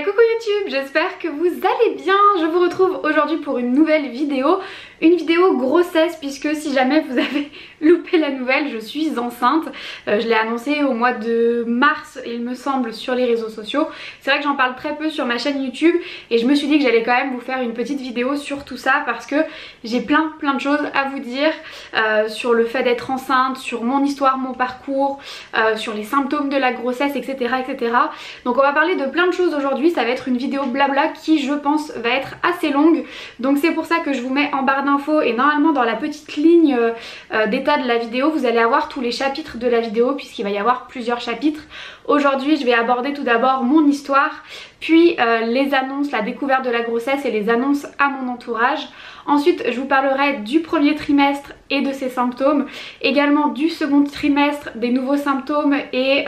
Coucou YouTube, j'espère que vous allez bien. Je vous retrouve aujourd'hui pour une nouvelle vidéo. Une vidéo grossesse puisque si jamais vous avez loupé la nouvelle, je suis enceinte. Je l'ai annoncé au mois de mars il me semble sur les réseaux sociaux. C'est vrai que j'en parle très peu sur ma chaîne YouTube et je me suis dit que j'allais quand même vous faire une petite vidéo sur tout ça parce que j'ai plein de choses à vous dire sur le fait d'être enceinte, sur mon histoire, mon parcours, sur les symptômes de la grossesse, etc. Donc on va parler de plein de choses aujourd'hui. Ça va être une vidéo blabla qui je pense va être assez longue. Donc c'est pour ça que je vous mets en barre d'infos et normalement dans la petite ligne d'état de la vidéo vous allez avoir tous les chapitres de la vidéo puisqu'il va y avoir plusieurs chapitres. Aujourd'hui je vais aborder tout d'abord mon histoire, puis les annonces, la découverte de la grossesse et les annonces à mon entourage. Ensuite je vous parlerai du premier trimestre et de ses symptômes, également du second trimestre, des nouveaux symptômes et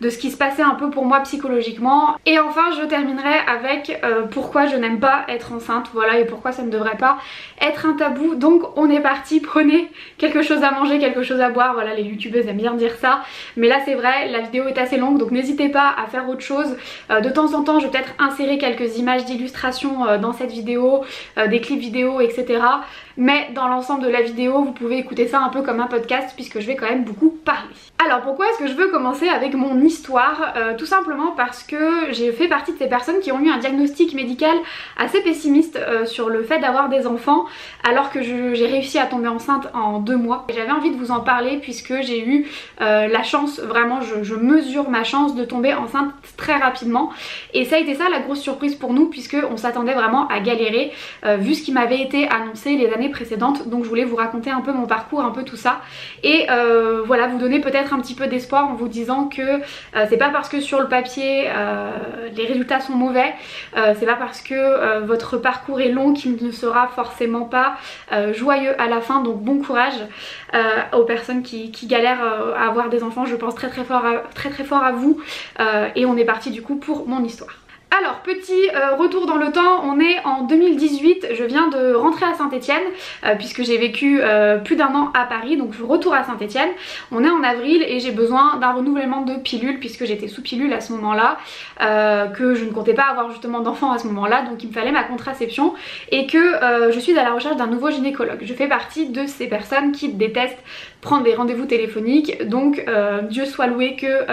de ce qui se passait un peu pour moi psychologiquement. Et enfin je terminerai avec pourquoi je n'aime pas être enceinte, voilà, et pourquoi ça ne devrait pas être un tabou. Donc on est parti, prenez quelque chose à manger, quelque chose à boire, voilà, les youtubeuses aiment bien dire ça, mais là c'est vrai, la vidéo est assez longue donc n'hésitez pas à faire autre chose. De temps en temps je vais peut-être insérer quelques images d'illustration dans cette vidéo, des clips vidéo, etc. Mais dans l'ensemble de la vidéo vous pouvez écouter ça un peu comme un podcast puisque je vais quand même beaucoup parler. Alors pourquoi est-ce que je veux commencer avec mon histoire? Tout simplement parce que j'ai fait partie de ces personnes qui ont eu un diagnostic médical assez pessimiste sur le fait d'avoir des enfants alors que j'ai réussi à tomber enceinte en 2 mois. J'avais envie de vous en parler puisque j'ai eu la chance, vraiment je mesure ma chance de tomber enceinte très rapidement et ça a été ça la grosse surprise pour nous puisque on s'attendait vraiment à galérer vu ce qui m'avait été annoncé les années précédentes. Donc je voulais vous raconter un peu mon parcours, un peu tout ça et voilà, vous donner peut-être un petit peu d'espoir en vous disant que c'est pas parce que sur le papier les résultats sont mauvais, c'est pas parce que votre parcours est long qu'il ne sera forcément pas joyeux à la fin. Donc bon courage aux personnes qui galèrent à avoir des enfants. Je pense très fort à vous et on est parti du coup pour mon histoire. Alors petit retour dans le temps, on est en 2018, je viens de rentrer à Saint-Étienne puisque j'ai vécu plus d'1 an à Paris, donc je retourne à Saint-Étienne. On est en avril et j'ai besoin d'un renouvellement de pilule puisque j'étais sous pilule à ce moment-là, que je ne comptais pas avoir justement d'enfant à ce moment-là, donc il me fallait ma contraception et que je suis à la recherche d'un nouveau gynécologue. Je fais partie de ces personnes qui détestent prendre des rendez-vous téléphoniques, donc Dieu soit loué que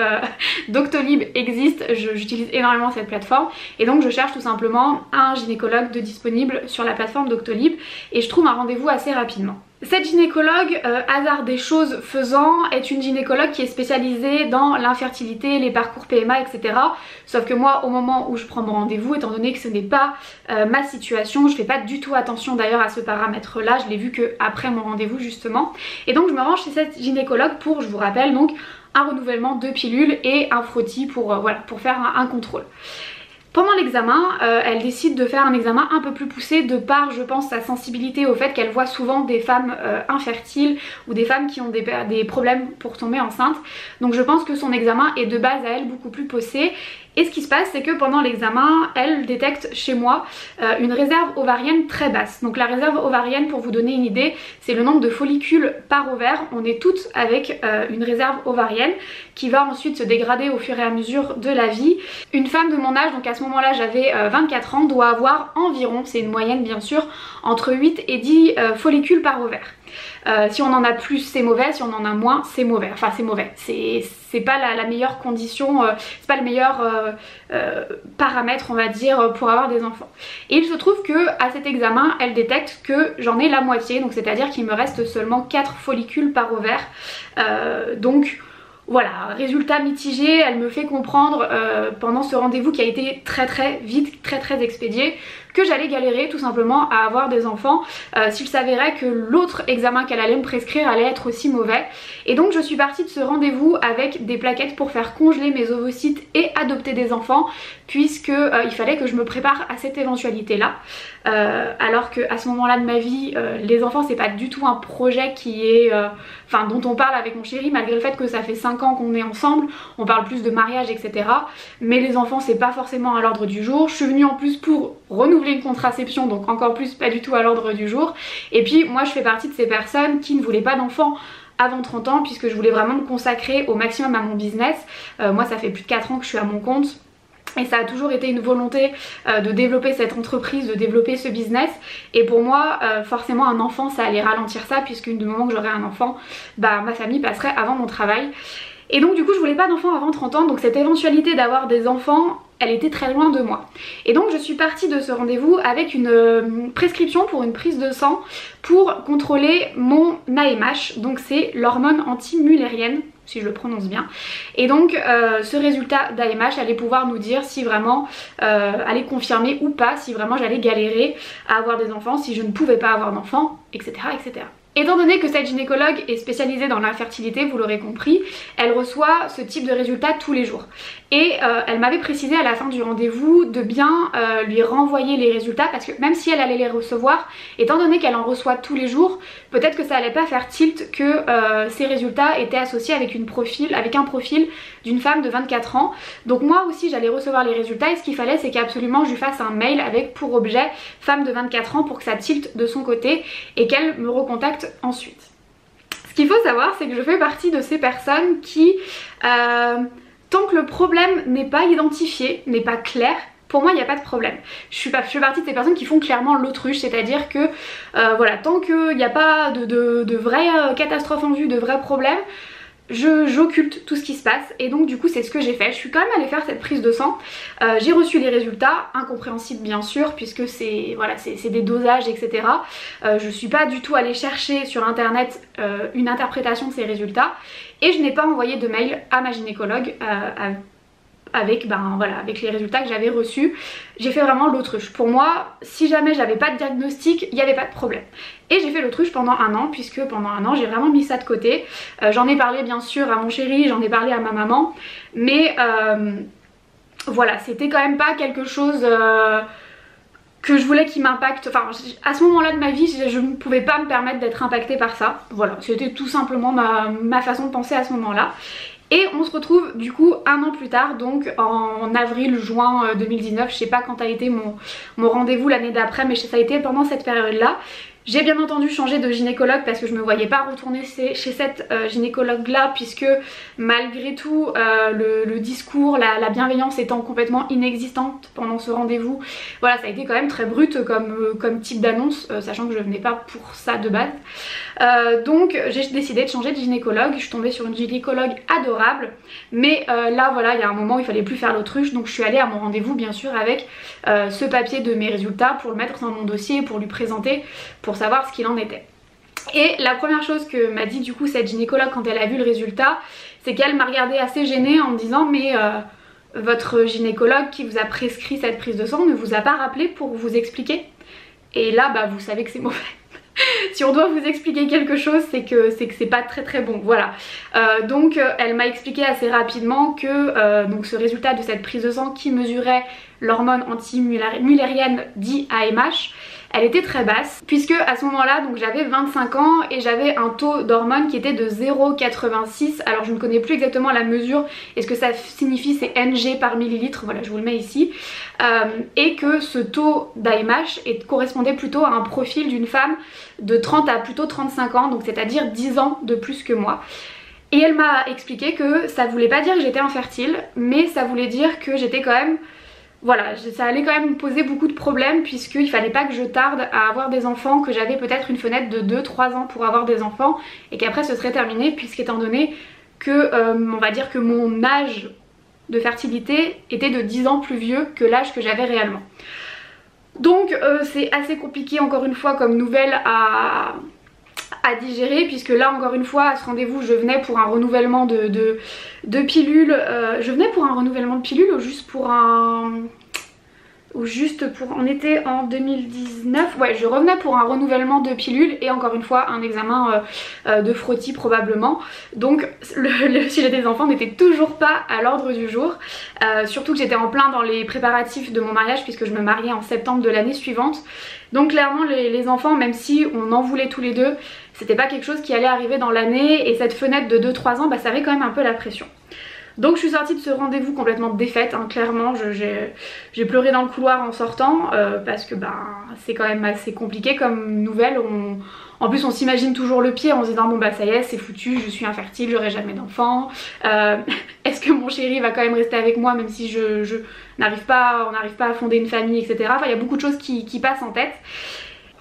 Doctolib existe, j'utilise énormément cette plateforme et donc je cherche tout simplement un gynécologue de disponible sur la plateforme Doctolib et je trouve un rendez-vous assez rapidement. Cette gynécologue, hasard des choses faisant, est une gynécologue qui est spécialisée dans l'infertilité, les parcours PMA, etc. Sauf que moi, au moment où je prends mon rendez-vous, étant donné que ce n'est pas ma situation, je fais pas du tout attention d'ailleurs à ce paramètre-là, je l'ai vu que après mon rendez-vous justement. Et donc je me rends chez cette gynécologue pour, je vous rappelle, donc un renouvellement de pilules et un frottis pour, voilà, pour faire un contrôle. Pendant l'examen, elle décide de faire un examen un peu plus poussé de par, je pense, sa sensibilité au fait qu'elle voit souvent des femmes infertiles ou des femmes qui ont des problèmes pour tomber enceinte. Donc je pense que son examen est de base à elle beaucoup plus poussé. Et ce qui se passe, c'est que pendant l'examen, elle détecte chez moi une réserve ovarienne très basse. Donc la réserve ovarienne, pour vous donner une idée, c'est le nombre de follicules par ovaire. On est toutes avec une réserve ovarienne qui va ensuite se dégrader au fur et à mesure de la vie. Une femme de mon âge, donc à ce moment-là j'avais 24 ans, doit avoir environ, c'est une moyenne bien sûr, entre 8 et 10 follicules par ovaire. Si on en a plus c'est mauvais, si on en a moins c'est mauvais, enfin c'est mauvais, c'est pas la meilleure condition, c'est pas le meilleur paramètre on va dire pour avoir des enfants. Et il se trouve que à cet examen elle détecte que j'en ai la moitié, donc c'est à dire qu'il me reste seulement 4 follicules par ovaire, donc voilà, résultat mitigé. Elle me fait comprendre pendant ce rendez-vous qui a été très vite, très expédié, que j'allais galérer tout simplement à avoir des enfants s'il s'avérait que l'autre examen qu'elle allait me prescrire allait être aussi mauvais. Et donc je suis partie de ce rendez-vous avec des plaquettes pour faire congeler mes ovocytes et adopter des enfants, puisque il fallait que je me prépare à cette éventualité là, alors que à ce moment là de ma vie les enfants c'est pas du tout un projet qui est enfin dont on parle avec mon chéri, malgré le fait que ça fait 5 ans qu'on est ensemble, on parle plus de mariage, etc. Mais les enfants c'est pas forcément à l'ordre du jour. Je suis venue en plus pour renouveler une contraception, donc encore plus pas du tout à l'ordre du jour. Et puis moi je fais partie de ces personnes qui ne voulaient pas d'enfants avant 30 ans puisque je voulais vraiment me consacrer au maximum à mon business. Moi ça fait plus de 4 ans que je suis à mon compte. Et ça a toujours été une volonté de développer cette entreprise, de développer ce business. Et pour moi, forcément un enfant ça allait ralentir ça, puisque du moment que j'aurais un enfant, bah ma famille passerait avant mon travail. Et donc du coup je voulais pas d'enfants avant 30 ans, donc cette éventualité d'avoir des enfants, elle était très loin de moi. Et donc je suis partie de ce rendez-vous avec une prescription pour une prise de sang pour contrôler mon AMH, donc c'est l'hormone anti-mullérienne, si je le prononce bien. Et donc ce résultat d'AMH allait pouvoir nous dire si vraiment, allait confirmer ou pas si vraiment j'allais galérer à avoir des enfants, si je ne pouvais pas avoir d'enfants, etc., etc. Étant donné que cette gynécologue est spécialisée dans l'infertilité, vous l'aurez compris, elle reçoit ce type de résultats tous les jours. Et elle m'avait précisé à la fin du rendez-vous de bien lui renvoyer les résultats, parce que même si elle allait les recevoir, étant donné qu'elle en reçoit tous les jours, peut-être que ça allait pas faire tilt que ces résultats étaient associés avec un profil d'une femme de 24 ans. Donc moi aussi j'allais recevoir les résultats, et ce qu'il fallait c'est qu'absolument je lui fasse un mail avec pour objet femme de 24 ans pour que ça tilte de son côté et qu'elle me recontacte ensuite. Ce qu'il faut savoir c'est que je fais partie de ces personnes qui tant que le problème n'est pas identifié, n'est pas clair, pour moi il n'y a pas de problème. Je fais partie de ces personnes qui font clairement l'autruche, c'est-à-dire que voilà, tant qu'il n'y a pas de vraie catastrophe en vue, de vrais problèmes, j'occulte tout ce qui se passe. Et donc du coup c'est ce que j'ai fait. Je suis quand même allée faire cette prise de sang. J'ai reçu les résultats, incompréhensibles bien sûr, puisque c'est voilà, c'est des dosages, etc. Je suis pas du tout allée chercher sur internet une interprétation de ces résultats, et je n'ai pas envoyé de mail à ma gynécologue avec les résultats que j'avais reçus. J'ai fait vraiment l'autruche. Pour moi, si jamais j'avais pas de diagnostic, il n'y avait pas de problème. Et j'ai fait l'autruche pendant un an, puisque pendant un an j'ai vraiment mis ça de côté. J'en ai parlé bien sûr à mon chéri, j'en ai parlé à ma maman, mais voilà, c'était quand même pas quelque chose que je voulais qui m'impacte. Enfin, à ce moment-là de ma vie, je ne pouvais pas me permettre d'être impactée par ça. Voilà, c'était tout simplement ma façon de penser à ce moment-là. Et on se retrouve du coup un an plus tard, donc en avril-juin 2019, je sais pas quand a été mon rendez-vous l'année d'après, mais ça a été pendant cette période-là. J'ai bien entendu changé de gynécologue parce que je me voyais pas retourner chez cette gynécologue là, puisque malgré tout le discours, la bienveillance étant complètement inexistante pendant ce rendez-vous, voilà, ça a été quand même très brut comme type d'annonce, sachant que je venais pas pour ça de base. Donc j'ai décidé de changer de gynécologue. Je suis tombée sur une gynécologue adorable, mais là voilà, il y a un moment où il fallait plus faire l'autruche, donc je suis allée à mon rendez-vous bien sûr avec ce papier de mes résultats pour le mettre dans mon dossier, pour lui présenter, pour savoir ce qu'il en était. Et la première chose que m'a dit du coup cette gynécologue quand elle a vu le résultat, c'est qu'elle m'a regardée assez gênée en me disant mais votre gynécologue qui vous a prescrit cette prise de sang ne vous a pas rappelé pour vous expliquer? Et là bah vous savez que c'est mauvais. Si on doit vous expliquer quelque chose, c'est que c'est pas très bon, voilà. Donc elle m'a expliqué assez rapidement que donc ce résultat de cette prise de sang qui mesurait l'hormone anti-mullérienne dit AMH, elle était très basse, puisque à ce moment-là donc j'avais 25 ans et j'avais un taux d'hormone qui était de 0,86. alors je ne connais plus exactement la mesure et ce que ça signifie, c'est Ng par millilitre, voilà, je vous le mets ici, et que ce taux d'AMH correspondait plutôt à un profil d'une femme de 30 à plutôt 35 ans, donc c'est-à-dire 10 ans de plus que moi. Et elle m'a expliqué que ça voulait pas dire que j'étais infertile, mais ça voulait dire que j'étais quand même, voilà, ça allait quand même me poser beaucoup de problèmes, puisqu'il fallait pas que je tarde à avoir des enfants, que j'avais peut-être une fenêtre de 2-3 ans pour avoir des enfants, et qu'après ce serait terminé, puisqu'étant donné que on va dire que mon âge de fertilité était de 10 ans plus vieux que l'âge que j'avais réellement. Donc c'est assez compliqué encore une fois comme nouvelle à digérer, puisque là encore une fois à ce rendez-vous je venais pour un renouvellement de pilules, je venais pour un renouvellement de pilules ou juste pour on était en 2019, ouais, je revenais pour un renouvellement de pilules et encore une fois un examen de frottis probablement. Donc le sujet des enfants n'était toujours pas à l'ordre du jour, surtout que j'étais en plein dans les préparatifs de mon mariage, puisque je me mariais en septembre de l'année suivante. Donc clairement les enfants, même si on en voulait tous les deux, c'était pas quelque chose qui allait arriver dans l'année, et cette fenêtre de 2-3 ans, bah, ça avait quand même un peu la pression. Donc je suis sortie de ce rendez-vous complètement défaite, hein, clairement. J'ai pleuré dans le couloir en sortant parce que c'est quand même assez compliqué comme nouvelle. En plus on s'imagine toujours le pire en se disant bon bah ça y est c'est foutu, je suis infertile, j'aurai jamais d'enfant. Est-ce que mon chéri va quand même rester avec moi même si on n'arrive pas à fonder une famille, etc. Enfin il y a beaucoup de choses qui passent en tête.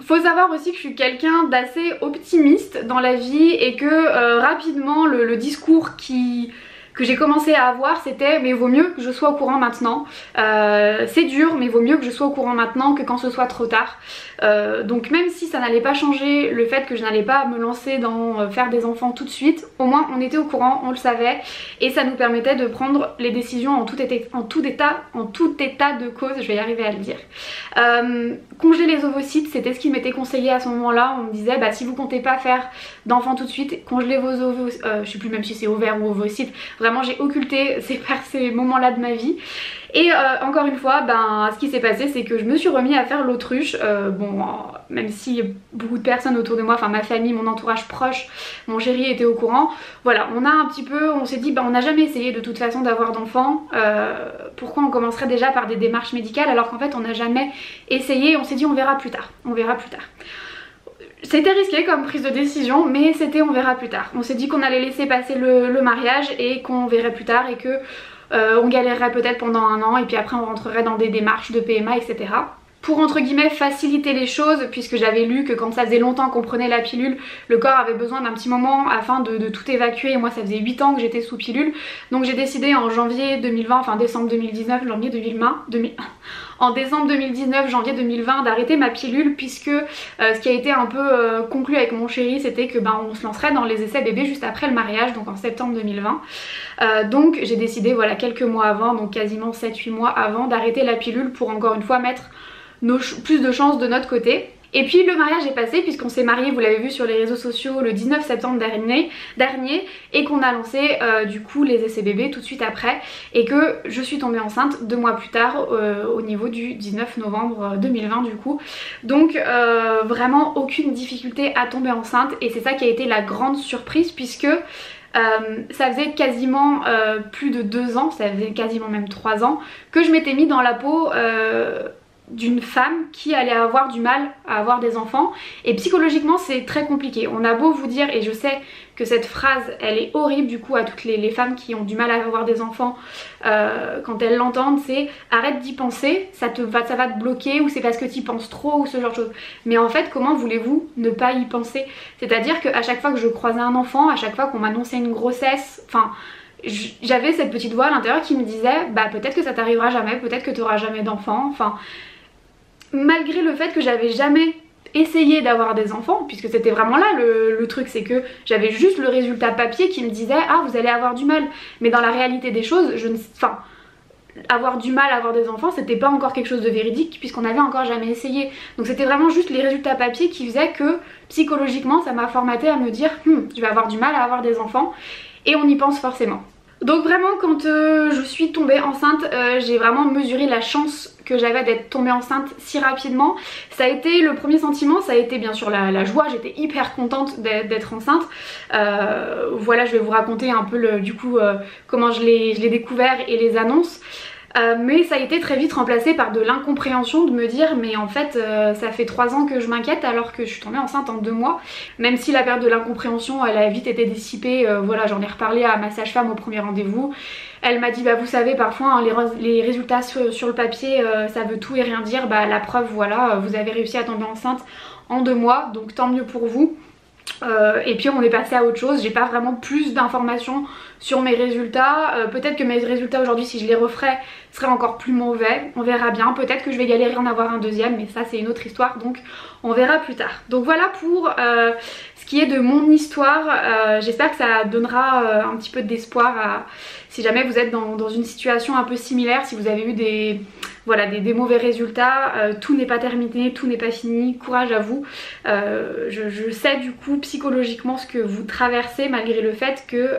Faut savoir aussi que je suis quelqu'un d'assez optimiste dans la vie et que rapidement le discours que j'ai commencé à avoir c'était mais vaut mieux que je sois au courant maintenant, c'est dur mais vaut mieux que je sois au courant maintenant que quand ce soit trop tard. Donc même si ça n'allait pas changer le fait que je n'allais pas me lancer dans faire des enfants tout de suite, au moins on était au courant, on le savait et ça nous permettait de prendre les décisions en tout état de cause, je vais y arriver à le dire. Congeler les ovocytes, c'était ce qui m'était conseillé à ce moment-là. On me disait bah si vous comptez pas faire d'enfants tout de suite, congelez vos ovocytes, je sais plus même si c'est ovaires ou ovocytes, vraiment j'ai occulté ces moments-là de ma vie. Et encore une fois, ce qui s'est passé c'est que je me suis remis à faire l'autruche. Même si beaucoup de personnes autour de moi, enfin ma famille, mon entourage proche, mon chéri était au courant. Voilà, on s'est dit on n'a jamais essayé de toute façon d'avoir d'enfants. Pourquoi on commencerait déjà par des démarches médicales alors qu'en fait on n'a jamais essayé. On s'est dit on verra plus tard, on verra plus tard. C'était risqué comme prise de décision mais c'était on verra plus tard. On s'est dit qu'on allait laisser passer le mariage et qu'on verrait plus tard et que on galérerait peut-être pendant 1 an et puis après on rentrerait dans des démarches de PMA, etc. Pour entre guillemets faciliter les choses, puisque j'avais lu que quand ça faisait longtemps qu'on prenait la pilule, le corps avait besoin d'un petit moment afin de tout évacuer et moi ça faisait 8 ans que j'étais sous pilule. Donc j'ai décidé en janvier 2020, enfin décembre 2019, en décembre 2019, janvier 2020 d'arrêter ma pilule puisque ce qui a été un peu conclu avec mon chéri c'était que on se lancerait dans les essais bébés juste après le mariage, donc en septembre 2020. Donc j'ai décidé voilà quelques mois avant, donc quasiment 7-8 mois avant d'arrêter la pilule pour encore une fois mettre plus de chances de notre côté. Et puis le mariage est passé puisqu'on s'est marié, vous l'avez vu sur les réseaux sociaux, le 19 septembre dernier et qu'on a lancé du coup les essais bébés tout de suite après et que je suis tombée enceinte 2 mois plus tard au niveau du 19 novembre 2020 du coup. Donc vraiment aucune difficulté à tomber enceinte et c'est ça qui a été la grande surprise puisque ça faisait quasiment plus de 2 ans, ça faisait quasiment même 3 ans que je m'étais mis dans la peau d'une femme qui allait avoir du mal à avoir des enfants et psychologiquement c'est très compliqué. On a beau vous dire, et je sais que cette phrase elle est horrible du coup à toutes les femmes qui ont du mal à avoir des enfants quand elles l'entendent, c'est arrête d'y penser, ça va te bloquer ou c'est parce que tu y penses trop ou ce genre de choses. Mais en fait comment voulez-vous ne pas y penser? C'est-à-dire qu'à chaque fois que je croisais un enfant, à chaque fois qu'on m'annonçait une grossesse, enfin j'avais cette petite voix à l'intérieur qui me disait peut-être que ça t'arrivera jamais, peut-être que tu auras jamais d'enfant, enfin malgré le fait que j'avais jamais essayé d'avoir des enfants, puisque c'était vraiment là le truc, c'est que j'avais juste le résultat papier qui me disait ah vous allez avoir du mal, mais dans la réalité des choses avoir du mal à avoir des enfants c'était pas encore quelque chose de véridique puisqu'on n'avait encore jamais essayé. Donc c'était vraiment juste les résultats papier qui faisaient que psychologiquement ça m'a formaté à me dire je vais avoir du mal à avoir des enfants et on y pense forcément. Donc vraiment quand je suis tombée enceinte j'ai vraiment mesuré la chance que j'avais d'être tombée enceinte si rapidement. Ça a été le premier sentiment, ça a été bien sûr la joie, j'étais hyper contente d'être enceinte. Voilà, je vais vous raconter un peu comment je l'ai découvert et les annonces. Mais ça a été très vite remplacé par de l'incompréhension de me dire mais en fait ça fait 3 ans que je m'inquiète alors que je suis tombée enceinte en 2 mois. Même si la période de l'incompréhension elle a vite été dissipée, voilà j'en ai reparlé à ma sage-femme au premier rendez-vous. Elle m'a dit vous savez parfois hein, les résultats sur le papier ça veut tout et rien dire, la preuve voilà vous avez réussi à tomber enceinte en 2 mois donc tant mieux pour vous. Et puis on est passé à autre chose, j'ai pas vraiment plus d'informations sur mes résultats, peut-être que mes résultats aujourd'hui si je les referais seraient encore plus mauvais, on verra bien, peut-être que je vais galérer à en avoir un deuxième mais ça c'est une autre histoire donc on verra plus tard. Donc voilà pour ce qui est de mon histoire, j'espère que ça donnera un petit peu d'espoir si jamais vous êtes dans une situation un peu similaire, si vous avez eu des mauvais résultats, tout n'est pas terminé, tout n'est pas fini, courage à vous. Je sais du coup psychologiquement ce que vous traversez malgré le fait que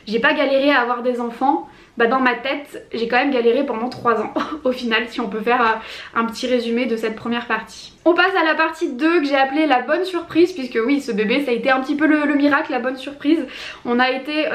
j'ai pas galéré à avoir des enfants. bah dans ma tête j'ai quand même galéré pendant 3 ans au final, si on peut faire un petit résumé de cette première partie. On passe à la partie 2 que j'ai appelée la bonne surprise, puisque oui, ce bébé ça a été un petit peu le miracle, la bonne surprise. On a été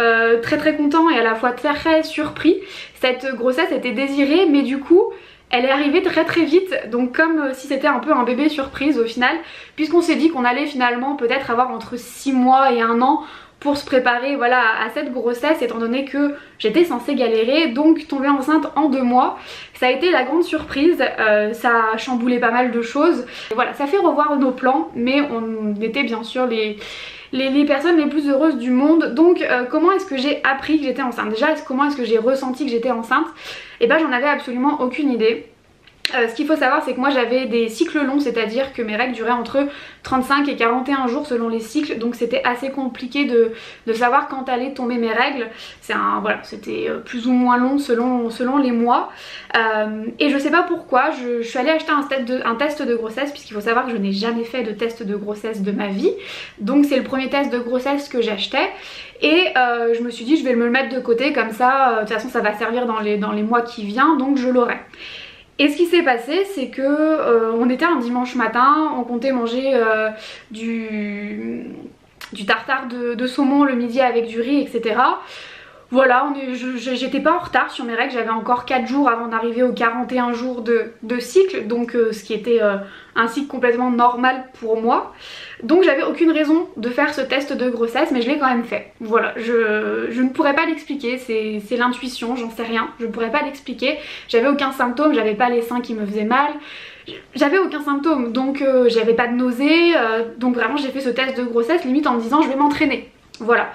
très contents et à la fois très surpris. Cette grossesse était désirée, mais du coup elle est arrivée très vite, donc comme si c'était un peu un bébé surprise au final, puisqu'on s'est dit qu'on allait finalement peut-être avoir entre 6 mois et 1 an pour se préparer voilà, à cette grossesse, étant donné que j'étais censée galérer, donc tomber enceinte en 2 mois. Ça a été la grande surprise, ça a chamboulé pas mal de choses. Et voilà, ça fait revoir nos plans, mais on était bien sûr les personnes les plus heureuses du monde. Donc comment est-ce que j'ai appris que j'étais enceinte? Déjà, comment est-ce que j'ai ressenti que j'étais enceinte? Et ben j'en avais absolument aucune idée. Ce qu'il faut savoir, c'est que moi j'avais des cycles longs, c'est-à-dire que mes règles duraient entre 35 et 41 jours selon les cycles, donc c'était assez compliqué de savoir quand allaient tomber mes règles. Voilà, c'était plus ou moins long selon les mois. Et je sais pas pourquoi, je suis allée acheter un test de grossesse, puisqu'il faut savoir que je n'ai jamais fait de test de grossesse de ma vie. Donc c'est le premier test de grossesse que j'achetais. Et je me suis dit je vais me le mettre de côté, comme ça de toute façon ça va servir dans les mois qui viennent, donc je l'aurai. Et ce qui s'est passé, c'est que on était un dimanche matin, on comptait manger du tartare de saumon le midi avec du riz, etc. Voilà, j'étais pas en retard sur mes règles, j'avais encore 4 jours avant d'arriver aux 41 jours de cycle, donc ce qui était un cycle complètement normal pour moi. Donc j'avais aucune raison de faire ce test de grossesse, mais je l'ai quand même fait. Voilà, je ne pourrais pas l'expliquer, c'est l'intuition, j'en sais rien, je ne pourrais pas l'expliquer. J'avais aucun symptôme, j'avais pas les seins qui me faisaient mal, j'avais aucun symptôme, donc j'avais pas de nausées, donc vraiment j'ai fait ce test de grossesse limite en me disant je vais m'entraîner. Voilà,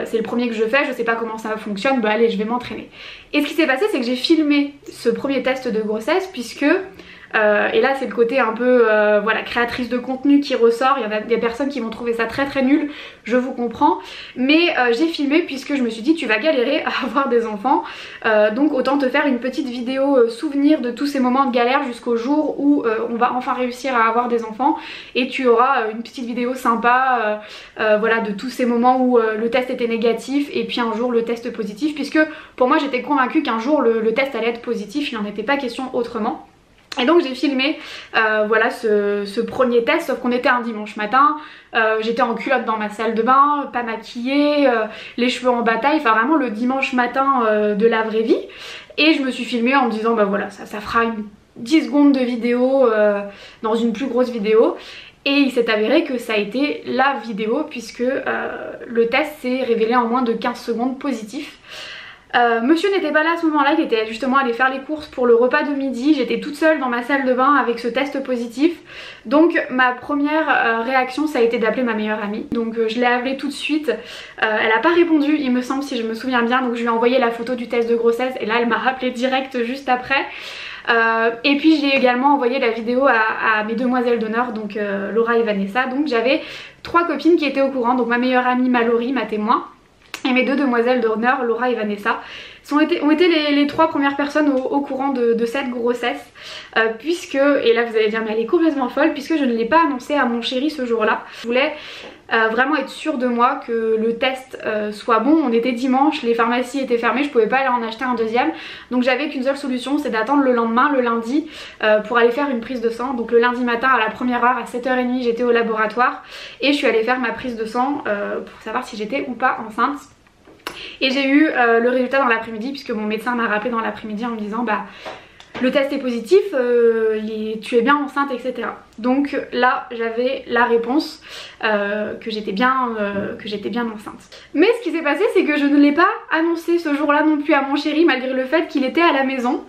c'est le premier que je fais, je sais pas comment ça fonctionne, bah allez je vais m'entraîner. Et ce qui s'est passé, c'est que j'ai filmé ce premier test de grossesse, puisque et là c'est le côté un peu voilà, créatrice de contenu qui ressort. Il y a des personnes qui vont trouver ça très nul, je vous comprends, mais j'ai filmé puisque je me suis dit tu vas galérer à avoir des enfants, donc autant te faire une petite vidéo souvenir de tous ces moments de galère jusqu'au jour où on va enfin réussir à avoir des enfants, et tu auras une petite vidéo sympa voilà, de tous ces moments où le test était négatif et puis un jour le test positif, puisque pour moi j'étais convaincue qu'un jour le test allait être positif, il n'en était pas question autrement. Et donc j'ai filmé voilà, ce premier test, sauf qu'on était un dimanche matin, j'étais en culotte dans ma salle de bain, pas maquillée, les cheveux en bataille, enfin vraiment le dimanche matin de la vraie vie. Et je me suis filmée en me disant bah voilà, ça fera 10 secondes de vidéo dans une plus grosse vidéo. Et il s'est avéré que ça a été la vidéo, puisque le test s'est révélé en moins de 15 secondes positif. Monsieur n'était pas là à ce moment là, il était justement allé faire les courses pour le repas de midi. J'étais toute seule dans ma salle de bain avec ce test positif. Donc ma première réaction ça a été d'appeler ma meilleure amie. Donc je l'ai appelée tout de suite, elle n'a pas répondu il me semble, si je me souviens bien. Donc je lui ai envoyé la photo du test de grossesse et là elle m'a rappelé direct juste après. Et puis j'ai également envoyé la vidéo à mes demoiselles d'honneur, donc Laura et Vanessa. Donc j'avais 3 copines qui étaient au courant, donc ma meilleure amie Mallory, ma témoin, et mes 2 demoiselles d'honneur, Laura et Vanessa, ont été les 3 premières personnes au courant de cette grossesse, puisque, et là vous allez dire mais elle est complètement folle, puisque je ne l'ai pas annoncé à mon chéri ce jour-là. Je voulais vraiment être sûre de moi, que le test soit bon. On était dimanche, les pharmacies étaient fermées, je pouvais pas aller en acheter un deuxième, donc j'avais qu'une seule solution, c'est d'attendre le lendemain, le lundi, pour aller faire une prise de sang. Donc le lundi matin à la première heure, à 7h30, j'étais au laboratoire et je suis allée faire ma prise de sang pour savoir si j'étais ou pas enceinte. Et j'ai eu le résultat dans l'après-midi, puisque mon médecin m'a rappelé dans l'après-midi en me disant bah le test est positif, tu es bien enceinte, etc. Donc là j'avais la réponse que j'étais bien enceinte. Mais ce qui s'est passé, c'est que je ne l'ai pas annoncé ce jour-là non plus à mon chéri, malgré le fait qu'il était à la maison.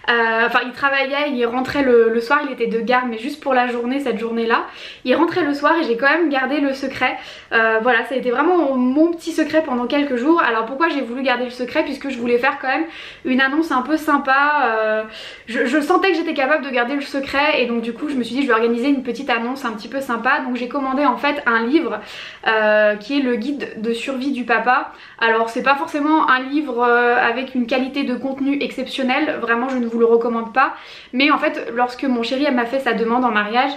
Enfin il travaillait, il rentrait le soir, il était de garde mais juste pour la journée, cette journée là. Il rentrait le soir et j'ai quand même gardé le secret. Voilà, ça a été vraiment mon petit secret pendant quelques jours. Alors pourquoi j'ai voulu garder le secret? Puisque je voulais faire quand même une annonce un peu sympa. Je sentais que j'étais capable de garder le secret, et donc du coup je me suis dit je vais organiser une petite annonce un petit peu sympa. Donc j'ai commandé en fait un livre qui est le guide de survie du papa. Alors c'est pas forcément un livre avec une qualité de contenu exceptionnelle, vraiment je ne vous vous le recommande pas, mais en fait lorsque mon chéri m'a fait sa demande en mariage,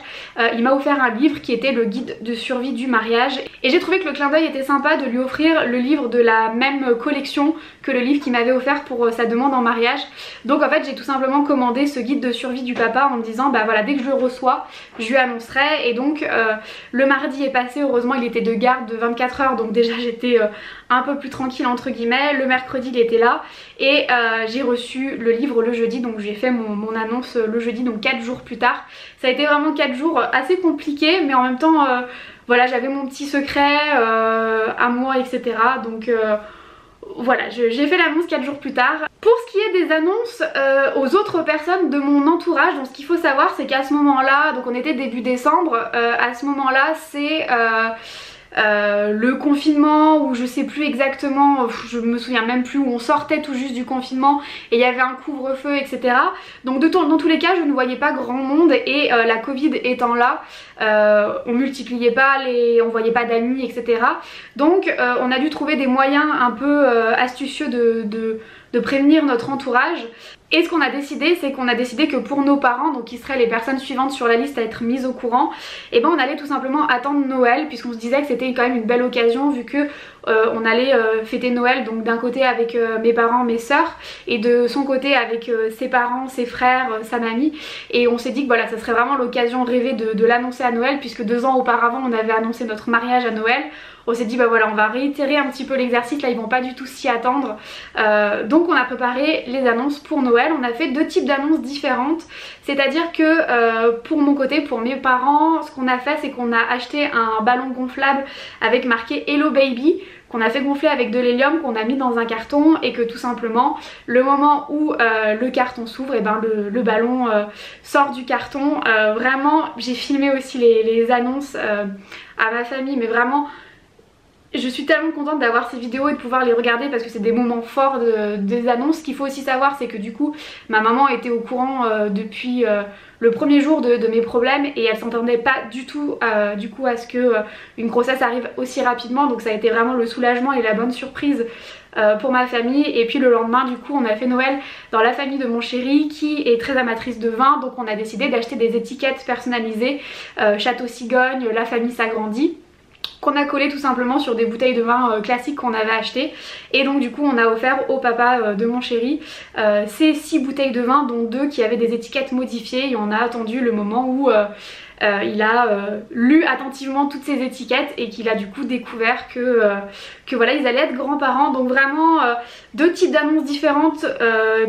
il m'a offert un livre qui était le guide de survie du mariage, et j'ai trouvé que le clin d'œil était sympa de lui offrir le livre de la même collection que le livre qu'il m'avait offert pour sa demande en mariage. Donc en fait j'ai tout simplement commandé ce guide de survie du papa en me disant bah voilà, dès que je le reçois je lui annoncerai. Et donc le mardi est passé, heureusement il était de garde de 24 heures, donc déjà j'étais un peu plus tranquille entre guillemets. Le mercredi il était là et j'ai reçu le livre le jeudi, donc j'ai fait mon annonce le jeudi, donc 4 jours plus tard. Ça a été vraiment 4 jours assez compliqués, mais en même temps voilà, j'avais mon petit secret à moi, etc. Donc voilà, j'ai fait l'annonce 4 jours plus tard. Pour ce qui est des annonces aux autres personnes de mon entourage, donc ce qu'il faut savoir c'est qu'à ce moment là, donc on était début décembre, à ce moment là c'est le confinement, ou je sais plus exactement, je me souviens même plus, où on sortait tout juste du confinement et il y avait un couvre-feu, etc. Donc dans tous les cas je ne voyais pas grand monde, et la Covid étant là, on multipliait pas on voyait pas d'amis, etc. Donc on a dû trouver des moyens un peu astucieux de prévenir notre entourage. Et ce qu'on a décidé, c'est qu'on a décidé que pour nos parents, donc qui seraient les personnes suivantes sur la liste à être mises au courant, et ben on allait tout simplement attendre Noël, puisqu'on se disait que c'était quand même une belle occasion, vu que on allait fêter Noël, donc d'un côté avec mes parents, mes sœurs, et de son côté avec ses parents, ses frères, sa mamie. Et on s'est dit que voilà, ça serait vraiment l'occasion rêvée de l'annoncer à Noël, puisque 2 ans auparavant on avait annoncé notre mariage à Noël. On s'est dit bah voilà, on va réitérer un petit peu l'exercice, là ils vont pas du tout s'y attendre. Donc on a préparé les annonces pour Noël. On a fait 2 types d'annonces différentes, c'est à dire que pour mon côté, pour mes parents, ce qu'on a fait c'est qu'on a acheté un ballon gonflable avec marqué Hello Baby, qu'on a fait gonfler avec de l'hélium, qu'on a mis dans un carton, et que tout simplement le moment où le carton s'ouvre, et ben le ballon sort du carton. Vraiment j'ai filmé aussi les annonces à ma famille, mais vraiment je suis tellement contente d'avoir ces vidéos et de pouvoir les regarder, parce que c'est des moments forts des annonces. Ce qu'il faut aussi savoir c'est que du coup ma maman était au courant depuis le premier jour de mes problèmes, et elle s'entendait pas du tout du coup à ce que une grossesse arrive aussi rapidement. Donc ça a été vraiment le soulagement et la bonne surprise pour ma famille. Et puis le lendemain du coup on a fait Noël dans la famille de mon chéri qui est très amatrice de vin, donc on a décidé d'acheter des étiquettes personnalisées Château Cigogne, la famille s'agrandit, qu'on a collé tout simplement sur des bouteilles de vin classiques qu'on avait achetées. Et donc du coup on a offert au papa de mon chéri ces 6 bouteilles de vin, dont 2 qui avaient des étiquettes modifiées, et on a attendu le moment où il a lu attentivement toutes ces étiquettes, et qu'il a du coup découvert que voilà, ils allaient être grands-parents. Donc vraiment 2 types d'annonces différentes,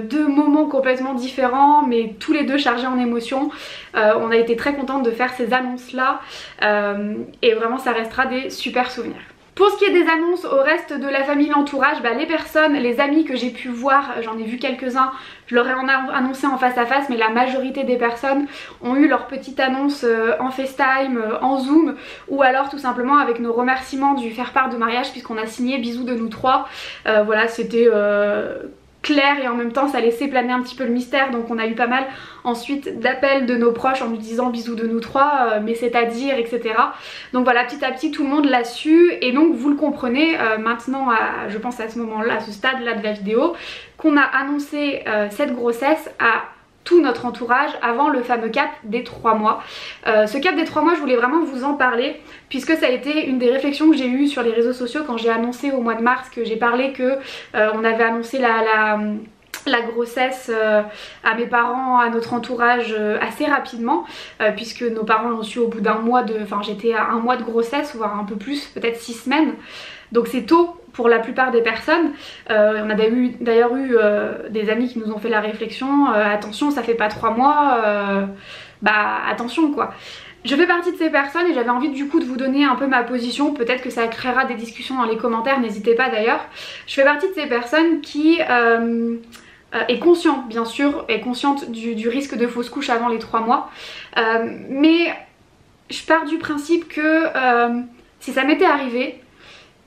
2 moments complètement différents, mais tous les 2 chargés en émotions. On a été très contente de faire ces annonces là, et vraiment ça restera des super souvenirs. Pour ce qui est des annonces au reste de la famille, l'entourage, bah les personnes, les amis que j'ai pu voir, j'en ai vu quelques-uns, je leur ai annoncé en face à face, mais la majorité des personnes ont eu leur petite annonce en FaceTime, en Zoom, ou alors tout simplement avec nos remerciements du faire-part de mariage, puisqu'on a signé bisous de nous 3. Voilà, c'était clair, et en même temps ça laissait planer un petit peu le mystère, donc on a eu pas mal ensuite d'appels de nos proches en nous disant bisous de nous 3, mais c'est à dire, etc. Donc voilà, petit à petit tout le monde l'a su, et donc vous le comprenez maintenant, je pense à ce moment là, à ce stade là de la vidéo, qu'on a annoncé cette grossesse à tout notre entourage avant le fameux cap des 3 mois. Ce cap des 3 mois, je voulais vraiment vous en parler, puisque ça a été une des réflexions que j'ai eues sur les réseaux sociaux quand j'ai annoncé au mois de mars, que j'ai parlé que on avait annoncé la grossesse à mes parents, à notre entourage assez rapidement, puisque nos parents l'ont su au bout d'un mois enfin j'étais à 1 mois de grossesse, voire un peu plus, peut-être 6 semaines. Donc c'est tôt pour la plupart des personnes. On a d'ailleurs eu des amis qui nous ont fait la réflexion, attention ça fait pas 3 mois, bah attention quoi. Je fais partie de ces personnes, et j'avais envie du coup de vous donner un peu ma position, peut-être que ça créera des discussions dans les commentaires, n'hésitez pas d'ailleurs. Je fais partie de ces personnes qui est consciente, bien sûr, est consciente du risque de fausse couche avant les 3 mois, mais je pars du principe que si ça m'était arrivé,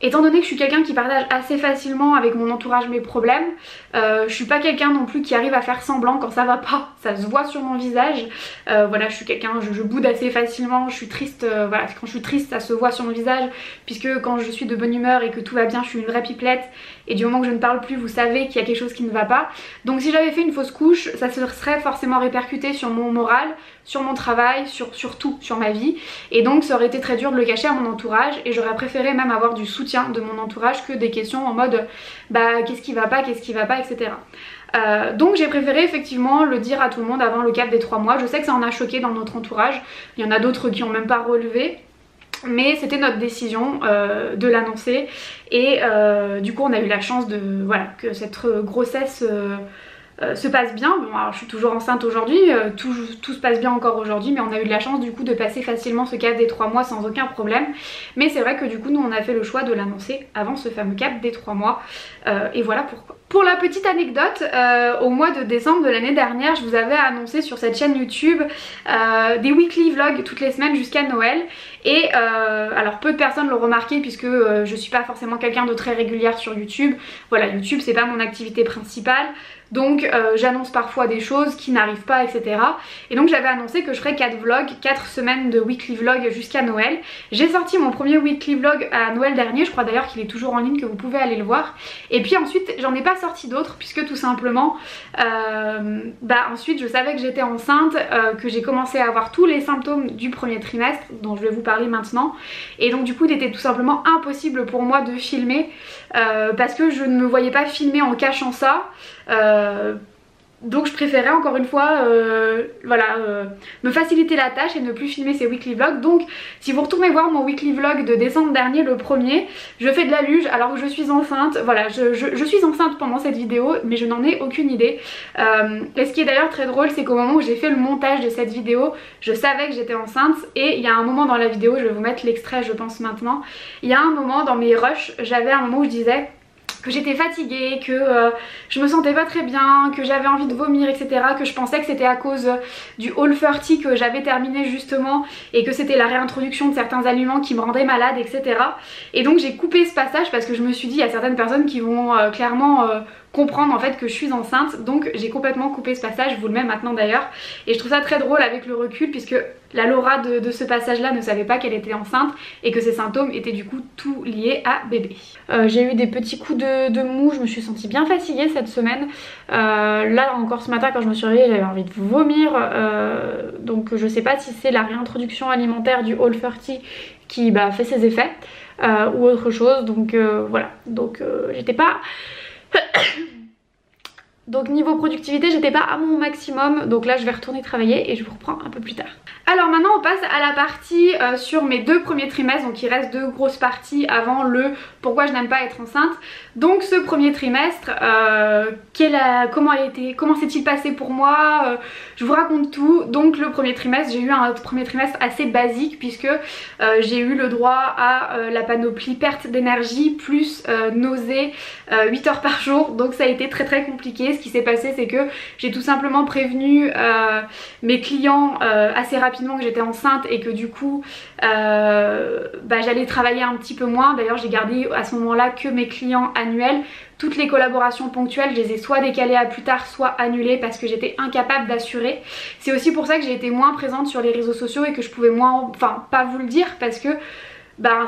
Étant donné que je suis quelqu'un qui partage assez facilement avec mon entourage mes problèmes, je suis pas quelqu'un non plus qui arrive à faire semblant quand ça va pas, ça se voit sur mon visage. Voilà, je suis quelqu'un, je boude assez facilement, je suis triste, voilà, quand je suis triste ça se voit sur mon visage, puisque quand je suis de bonne humeur et que tout va bien, je suis une vraie pipelette, et du moment que je ne parle plus, vous savez qu'il y a quelque chose qui ne va pas. Donc si j'avais fait une fausse couche, ça se serait forcément répercuté sur mon moral, sur mon travail, sur tout, sur ma vie, et donc ça aurait été très dur de le cacher à mon entourage, et j'aurais préféré même avoir du soutien de mon entourage que des questions en mode bah qu'est-ce qui va pas, etc. Donc j'ai préféré effectivement le dire à tout le monde avant le cap des 3 mois. Je sais que ça en a choqué dans notre entourage, il y en a d'autres qui n'ont même pas relevé, mais c'était notre décision de l'annoncer, et du coup on a eu la chance de, voilà, que cette grossesse se passe bien. Bon, alors je suis toujours enceinte aujourd'hui, tout se passe bien encore aujourd'hui, mais on a eu de la chance du coup de passer facilement ce cap des 3 mois sans aucun problème. Mais c'est vrai que du coup nous on a fait le choix de l'annoncer avant ce fameux cap des 3 mois, et voilà pourquoi. Pour la petite anecdote, au mois de décembre de l'année dernière, je vous avais annoncé sur cette chaîne YouTube des weekly vlogs toutes les semaines jusqu'à Noël. Et alors peu de personnes l'ont remarqué, puisque je suis pas forcément quelqu'un de très régulière sur YouTube. Voilà, YouTube c'est pas mon activité principale, donc j'annonce parfois des choses qui n'arrivent pas, etc. Et donc j'avais annoncé que je ferais 4 vlogs, 4 semaines de weekly vlog jusqu'à Noël. J'ai sorti mon premier weekly vlog à Noël dernier, je crois d'ailleurs qu'il est toujours en ligne, que vous pouvez aller le voir. Et puis ensuite j'en ai pas sorti d'autres, puisque tout simplement ensuite je savais que j'étais enceinte, que j'ai commencé à avoir tous les symptômes du premier trimestre dont je vais vous parler maintenant, et donc du coup il était tout simplement impossible pour moi de filmer, parce que je ne me voyais pas filmer en cachant ça. Donc je préférais encore une fois me faciliter la tâche et ne plus filmer ces weekly vlogs. Donc si vous retournez voir mon weekly vlog de décembre dernier, le premier, je fais de la luge alors que je suis enceinte. Voilà, je suis enceinte pendant cette vidéo, mais je n'en ai aucune idée. Et ce qui est d'ailleurs très drôle, c'est qu'au moment où j'ai fait le montage de cette vidéo, je savais que j'étais enceinte, et il y a un moment dans la vidéo, je vais vous mettre l'extrait je pense maintenant, il y a un moment dans mes rushs, j'avais un moment où je disais que j'étais fatiguée, que je me sentais pas très bien, que j'avais envie de vomir, etc. Que je pensais que c'était à cause du Whole30 que j'avais terminé justement, et que c'était la réintroduction de certains aliments qui me rendaient malade, etc. Et donc j'ai coupé ce passage parce que je me suis dit, il y a certaines personnes qui vont clairement comprendre en fait que je suis enceinte, donc j'ai complètement coupé ce passage, je vous le mets maintenant d'ailleurs, et je trouve ça très drôle avec le recul, puisque la Laura de ce passage là ne savait pas qu'elle était enceinte, et que ses symptômes étaient du coup tout liés à bébé. J'ai eu des petits coups de mou, je me suis sentie bien fatiguée cette semaine, là encore ce matin quand je me suis réveillée j'avais envie de vomir, donc je sais pas si c'est la réintroduction alimentaire du Whole30 qui fait ses effets, ou autre chose, donc voilà, donc j'étais pas... Donc niveau productivité j'étais pas à mon maximum, donc là je vais retourner travailler et je vous reprends un peu plus tard. Alors maintenant on passe à la partie sur mes 2 premiers trimestres, donc il reste 2 grosses parties avant le pourquoi je n'aime pas être enceinte. Donc ce premier trimestre, comment s'est-il passé pour moi, je vous raconte tout. Donc le premier trimestre, j'ai eu un premier trimestre assez basique, puisque j'ai eu le droit à la panoplie perte d'énergie plus nausées 8 heures par jour, donc ça a été très très compliqué. Ce qui s'est passé c'est que j'ai tout simplement prévenu mes clients assez rapidement que j'étais enceinte, et que du coup j'allais travailler un petit peu moins. D'ailleurs j'ai gardé à ce moment là que mes clients annuels. Toutes les collaborations ponctuelles je les ai soit décalées à plus tard, soit annulées, parce que j'étais incapable d'assurer. C'est aussi pour ça que j'ai été moins présente sur les réseaux sociaux, et que je pouvais pas vous le dire, parce que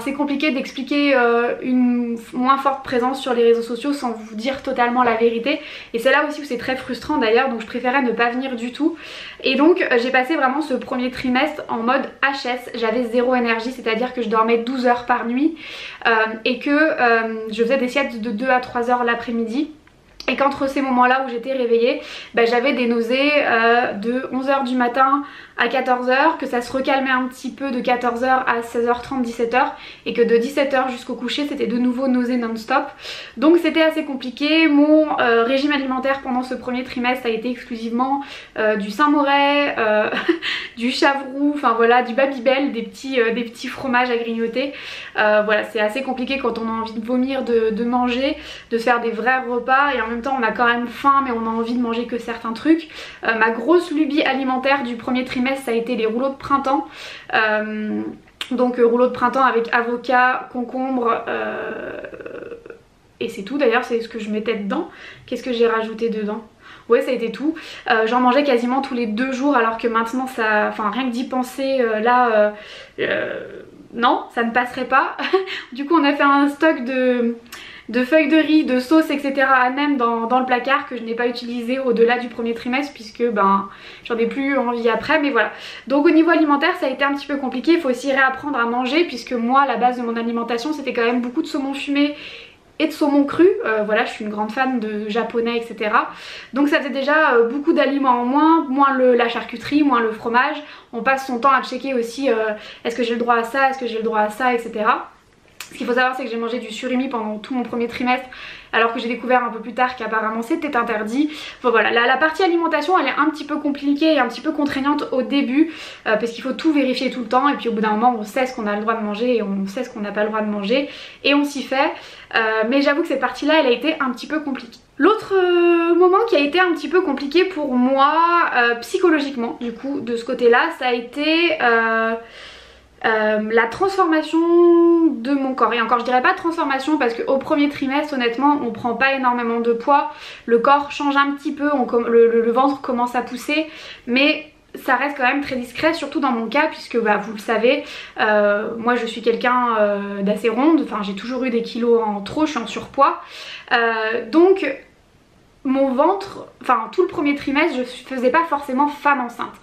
c'est compliqué d'expliquer une moins forte présence sur les réseaux sociaux sans vous dire totalement la vérité, et c'est là aussi où c'est très frustrant d'ailleurs, donc je préférais ne pas venir du tout. Et donc j'ai passé vraiment ce premier trimestre en mode HS, j'avais zéro énergie, c'est à dire que je dormais 12 heures par nuit, et que je faisais des siestes de 2 à 3 heures l'après-midi. Et qu'entre ces moments-là où j'étais réveillée, j'avais des nausées de 11h du matin à 14h, que ça se recalmait un petit peu de 14h à 16h30, 17h, et que de 17h jusqu'au coucher c'était de nouveau nausées non-stop. Donc c'était assez compliqué. Mon régime alimentaire pendant ce premier trimestre a été exclusivement du Saint-Moré, du Chavroux, enfin voilà, du Babybel, des petits fromages à grignoter. Voilà, c'est assez compliqué quand on a envie de vomir, de manger, de faire des vrais repas, et en même temps on a quand même faim mais on a envie de manger que certains trucs. Ma grosse lubie alimentaire du premier trimestre, ça a été les rouleaux de printemps. Donc rouleau de printemps avec avocat, concombre et c'est tout. D'ailleurs c'est ce que je mettais dedans. Qu'est-ce que j'ai rajouté dedans? Ouais, ça a été tout. J'en mangeais quasiment tous les 2 jours alors que maintenant ça... Enfin rien que d'y penser non, ça ne passerait pas. Du coup on a fait un stock de feuilles de riz, de sauce, etc. à même dans le placard que je n'ai pas utilisé au-delà du premier trimestre puisque ben j'en ai plus envie après, mais voilà. Donc au niveau alimentaire ça a été un petit peu compliqué, il faut aussi réapprendre à manger puisque moi la base de mon alimentation c'était quand même beaucoup de saumon fumé et de saumon cru, voilà, je suis une grande fan de japonais, etc. Donc ça faisait déjà beaucoup d'aliments en moins la charcuterie, moins le fromage. On passe son temps à checker aussi est-ce que j'ai le droit à ça, est-ce que j'ai le droit à ça, etc. Ce qu'il faut savoir c'est que j'ai mangé du surimi pendant tout mon premier trimestre alors que j'ai découvert un peu plus tard qu'apparemment c'était interdit. Enfin voilà, la partie alimentation elle est un petit peu compliquée et un petit peu contraignante au début parce qu'il faut tout vérifier tout le temps et puis au bout d'un moment on sait ce qu'on a le droit de manger et on sait ce qu'on n'a pas le droit de manger et on s'y fait. Mais j'avoue que cette partie là elle a été un petit peu compliquée. L'autre moment qui a été un petit peu compliqué pour moi psychologiquement du coup de ce côté là ça a été... la transformation de mon corps. Et encore je dirais pas transformation parce qu'au premier trimestre honnêtement on prend pas énormément de poids, le corps change un petit peu, le ventre commence à pousser mais ça reste quand même très discret, surtout dans mon cas puisque bah, vous le savez, moi je suis quelqu'un d'assez ronde, enfin j'ai toujours eu des kilos en trop, je suis en surpoids, donc mon ventre, enfin tout le premier trimestre je faisais pas forcément femme enceinte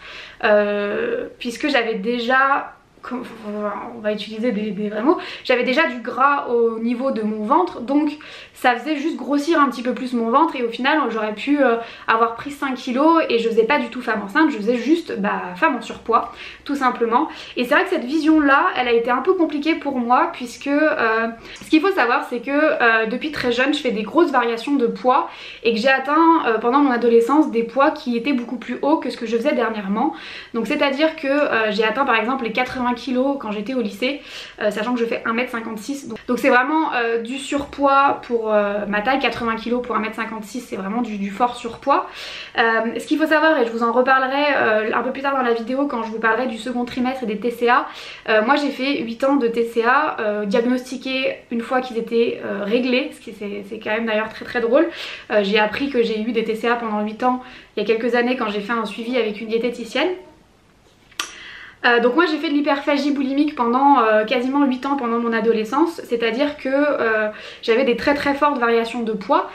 puisque j'avais déjà... on va utiliser des vrais mots, j'avais déjà du gras au niveau de mon ventre donc ça faisait juste grossir un petit peu plus mon ventre et au final j'aurais pu avoir pris 5 kilos et je faisais pas du tout femme enceinte, je faisais juste femme en surpoids tout simplement. Et c'est vrai que cette vision là elle a été un peu compliquée pour moi puisque ce qu'il faut savoir c'est que depuis très jeune je fais des grosses variations de poids et que j'ai atteint pendant mon adolescence des poids qui étaient beaucoup plus hauts que ce que je faisais dernièrement. Donc c'est à dire que j'ai atteint par exemple les 80 kilos quand j'étais au lycée, sachant que je fais 1m56 donc c'est vraiment du surpoids pour ma taille, 80 kilos pour 1m56 c'est vraiment du fort surpoids. Ce qu'il faut savoir, et je vous en reparlerai un peu plus tard dans la vidéo quand je vous parlerai du second trimestre et des TCA, moi j'ai fait 8 ans de TCA diagnostiqués une fois qu'ils étaient réglés, ce qui c'est quand même d'ailleurs très drôle. J'ai appris que j'ai eu des TCA pendant 8 ans il y a quelques années quand j'ai fait un suivi avec une diététicienne. Donc moi j'ai fait de l'hyperphagie boulimique pendant quasiment 8 ans pendant mon adolescence, c'est à dire que j'avais des très fortes variations de poids.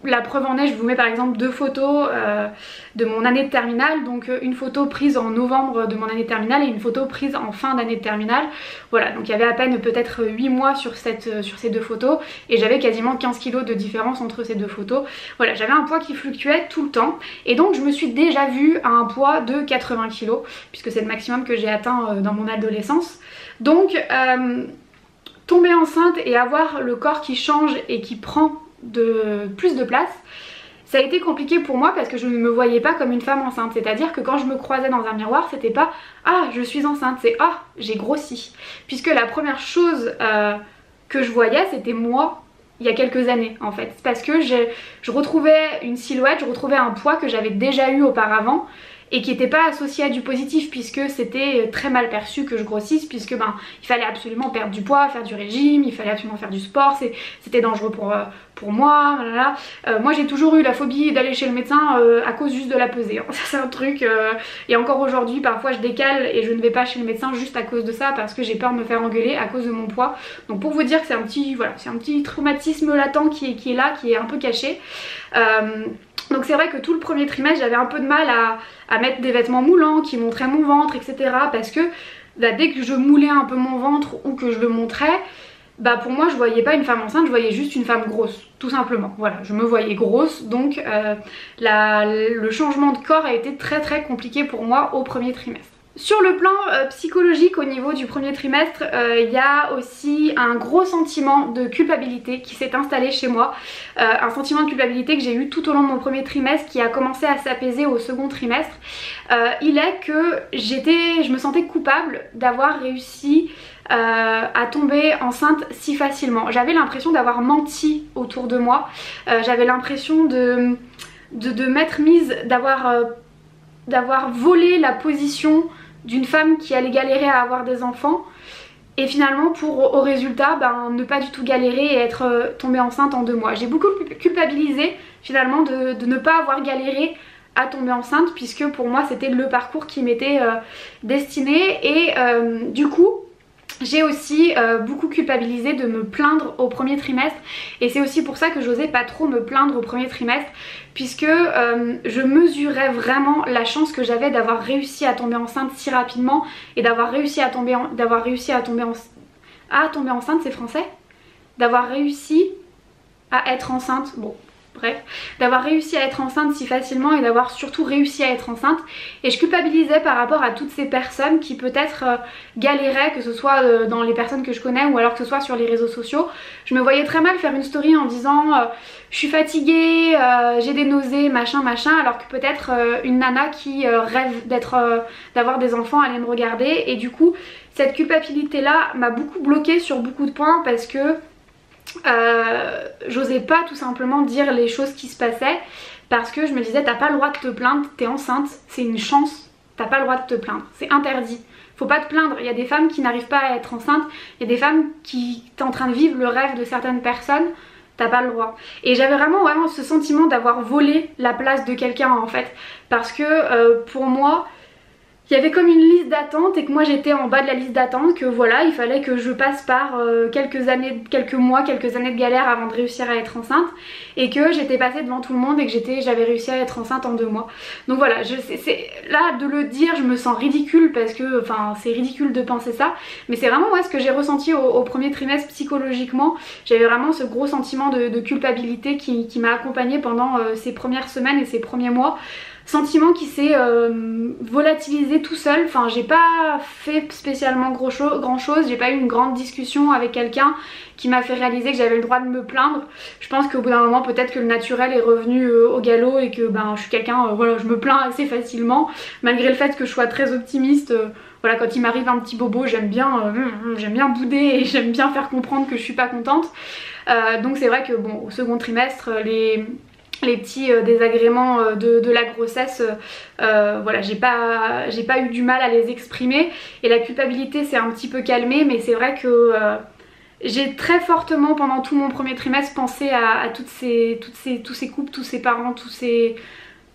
La preuve en est, je vous mets par exemple 2 photos de mon année de terminale, donc une photo prise en novembre de mon année de terminale et une photo prise en fin d'année de terminale. Voilà, donc il y avait à peine peut-être 8 mois sur ces 2 photos et j'avais quasiment 15 kilos de différence entre ces 2 photos. Voilà, j'avais un poids qui fluctuait tout le temps et donc je me suis déjà vue à un poids de 80 kilos puisque c'est le maximum que j'ai atteint dans mon adolescence. Donc tomber enceinte et avoir le corps qui change et qui prend plus de place, ça a été compliqué pour moi parce que je ne me voyais pas comme une femme enceinte. C'est à dire que quand je me croisais dans un miroir c'était pas ah je suis enceinte, c'est ah j'ai grossi, puisque la première chose que je voyais c'était moi il y a quelques années en fait, parce que je retrouvais une silhouette, je retrouvais un poids que j'avais déjà eu auparavant et qui n'était pas associé à du positif puisque c'était très mal perçu que je grossisse, puisque il fallait absolument perdre du poids, faire du régime, il fallait absolument faire du sport, c'était dangereux pour moi, voilà. Moi j'ai toujours eu la phobie d'aller chez le médecin à cause juste de la pesée, hein. Ça c'est un truc, et encore aujourd'hui parfois je décale et je ne vais pas chez le médecin juste à cause de ça parce que j'ai peur de me faire engueuler à cause de mon poids. Donc pour vous dire que c'est un petit traumatisme latent qui est là, qui est un peu caché. Donc c'est vrai que tout le premier trimestre j'avais un peu de mal à mettre des vêtements moulants qui montraient mon ventre, etc. parce que dès que je moulais un peu mon ventre ou que je le montrais, pour moi je voyais pas une femme enceinte, je voyais juste une femme grosse, tout simplement. Voilà, je me voyais grosse, donc le changement de corps a été très compliqué pour moi au premier trimestre. Sur le plan psychologique au niveau du premier trimestre, il y a aussi un gros sentiment de culpabilité qui s'est installé chez moi. Un sentiment de culpabilité que j'ai eu tout au long de mon premier trimestre qui a commencé à s'apaiser au second trimestre. Il est que je me sentais coupable d'avoir réussi à tomber enceinte si facilement. J'avais l'impression d'avoir menti autour de moi. J'avais l'impression de m'être mise, d'avoir volé la position d'une femme qui allait galérer à avoir des enfants et finalement au résultat ne pas du tout galérer et être tombée enceinte en 2 mois. J'ai beaucoup culpabilisé finalement de ne pas avoir galéré à tomber enceinte, puisque pour moi c'était le parcours qui m'était destiné, et du coup j'ai aussi beaucoup culpabilisé de me plaindre au premier trimestre, et c'est aussi pour ça que j'osais pas trop me plaindre au premier trimestre, puisque je mesurais vraiment la chance que j'avais d'avoir réussi à tomber enceinte si rapidement, et d'avoir réussi à tomber enceinte, c'est français, d'avoir réussi à être enceinte, bon bref, d'avoir réussi à être enceinte si facilement, et d'avoir surtout réussi à être enceinte. Et je culpabilisais par rapport à toutes ces personnes qui peut-être galéraient, que ce soit dans les personnes que je connais ou alors que ce soit sur les réseaux sociaux. Je me voyais très mal faire une story en disant je suis fatiguée, j'ai des nausées, machin machin, alors que peut-être une nana qui rêve d'avoir des enfants allait me regarder. Et du coup cette culpabilité là m'a beaucoup bloquée sur beaucoup de points, parce que j'osais pas tout simplement dire les choses qui se passaient, parce que je me disais t'as pas le droit de te plaindre, t'es enceinte, c'est une chance, t'as pas le droit de te plaindre, c'est interdit, faut pas te plaindre. Il y a des femmes qui n'arrivent pas à être enceintes, il y a des femmes qui sont en train de vivre le rêve de certaines personnes, t'as pas le droit. Et j'avais vraiment ce sentiment d'avoir volé la place de quelqu'un en fait, parce que pour moi il y avait comme une liste d'attente, et que moi j'étais en bas de la liste d'attente, que voilà, il fallait que je passe par quelques mois, quelques années de galère avant de réussir à être enceinte, et que j'étais passée devant tout le monde et que j'avais réussi à être enceinte en 2 mois. Donc voilà, là de le dire, je me sens ridicule, parce que enfin c'est ridicule de penser ça, mais c'est vraiment ce que j'ai ressenti au premier trimestre psychologiquement. J'avais vraiment ce gros sentiment de culpabilité qui m'a accompagnée pendant ces premières semaines et ces premiers mois. Sentiment qui s'est volatilisé tout seul. Enfin j'ai pas fait spécialement grand chose, j'ai pas eu une grande discussion avec quelqu'un qui m'a fait réaliser que j'avais le droit de me plaindre. Je pense qu'au bout d'un moment peut-être que le naturel est revenu au galop, et que je suis quelqu'un, voilà, je me plains assez facilement, malgré le fait que je sois très optimiste. Voilà, quand il m'arrive un petit bobo, j'aime bien bouder, et j'aime bien faire comprendre que je suis pas contente. Donc c'est vrai que bon, au second trimestre, les petits désagréments de la grossesse, voilà, j'ai pas eu du mal à les exprimer, et la culpabilité s'est un petit peu calmée, mais c'est vrai que j'ai très fortement pendant tout mon premier trimestre pensé à tous ces couples, tous ces parents,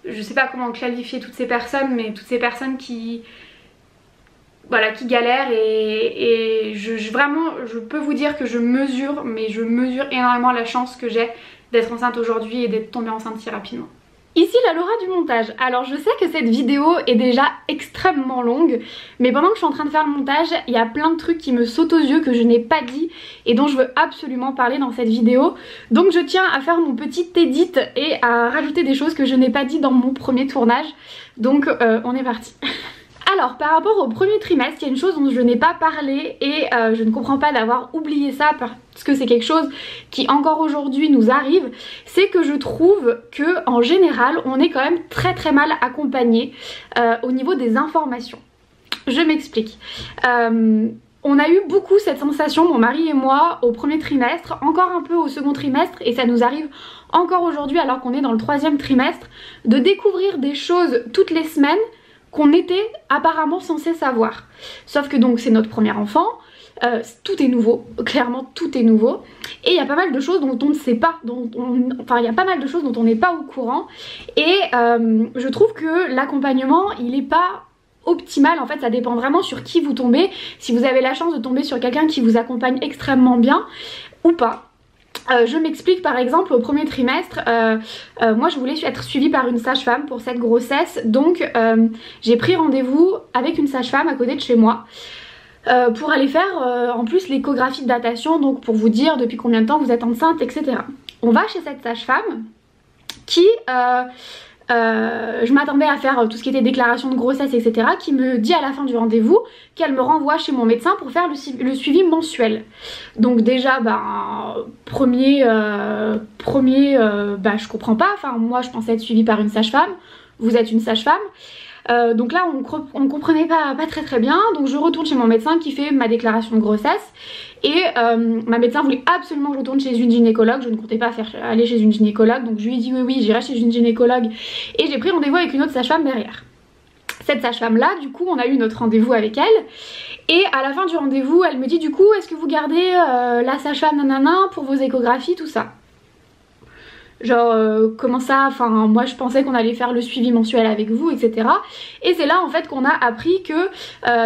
je sais pas comment qualifier toutes ces personnes, mais toutes ces personnes qui galèrent, et vraiment je peux vous dire que je mesure énormément la chance que j'ai d'être enceinte aujourd'hui et d'être tombée enceinte si rapidement. Ici la Laura du montage. Alors je sais que cette vidéo est déjà extrêmement longue, mais pendant que je suis en train de faire le montage, il y a plein de trucs qui me sautent aux yeux que je n'ai pas dit et dont je veux absolument parler dans cette vidéo. Donc je tiens à faire mon petit edit et à rajouter des choses que je n'ai pas dit dans mon premier tournage. Donc on est parti. Alors par rapport au premier trimestre, il y a une chose dont je n'ai pas parlé, et je ne comprends pas d'avoir oublié ça, parce que c'est quelque chose qui encore aujourd'hui nous arrive. C'est que je trouve que en général on est quand même très mal accompagné au niveau des informations. Je m'explique. On a eu beaucoup cette sensation, mon mari et moi, au premier trimestre, encore un peu au second trimestre, et ça nous arrive encore aujourd'hui alors qu'on est dans le 3e trimestre, de découvrir des choses toutes les semaines qu'on était apparemment censé savoir. Sauf que donc c'est notre premier enfant, tout est nouveau, clairement tout est nouveau, et il y a pas mal de choses dont on ne sait pas, enfin il y a pas mal de choses dont on n'est pas au courant, et je trouve que l'accompagnement il n'est pas optimal. En fait ça dépend vraiment sur qui vous tombez, si vous avez la chance de tomber sur quelqu'un qui vous accompagne extrêmement bien ou pas. Je m'explique, par exemple au premier trimestre, moi je voulais être suivie par une sage-femme pour cette grossesse, donc j'ai pris rendez-vous avec une sage-femme à côté de chez moi pour aller faire en plus l'échographie de datation, donc pour vous dire depuis combien de temps vous êtes enceinte, etc. On va chez cette sage-femme qui... je m'attendais à faire tout ce qui était déclaration de grossesse, etc., qui me dit à la fin du rendez-vous qu'elle me renvoie chez mon médecin pour faire le suivi mensuel. Donc déjà je comprends pas, enfin moi je pensais être suivie par une sage-femme, vous êtes une sage-femme. Donc là on comprenait pas très bien, donc je retourne chez mon médecin qui fait ma déclaration de grossesse, et ma médecin voulait absolument que je retourne chez une gynécologue. Je ne comptais pas aller chez une gynécologue, donc je lui ai dit oui j'irai chez une gynécologue, et j'ai pris rendez-vous avec une autre sage-femme derrière. Cette sage-femme là, du coup on a eu notre rendez-vous avec elle, Et à la fin du rendez-vous elle me dit du coup est-ce que vous gardez la sage-femme nanana pour vos échographies tout ça. Genre comment ça, enfin moi je pensais qu'on allait faire le suivi mensuel avec vous etc. Et c'est là en fait qu'on a appris que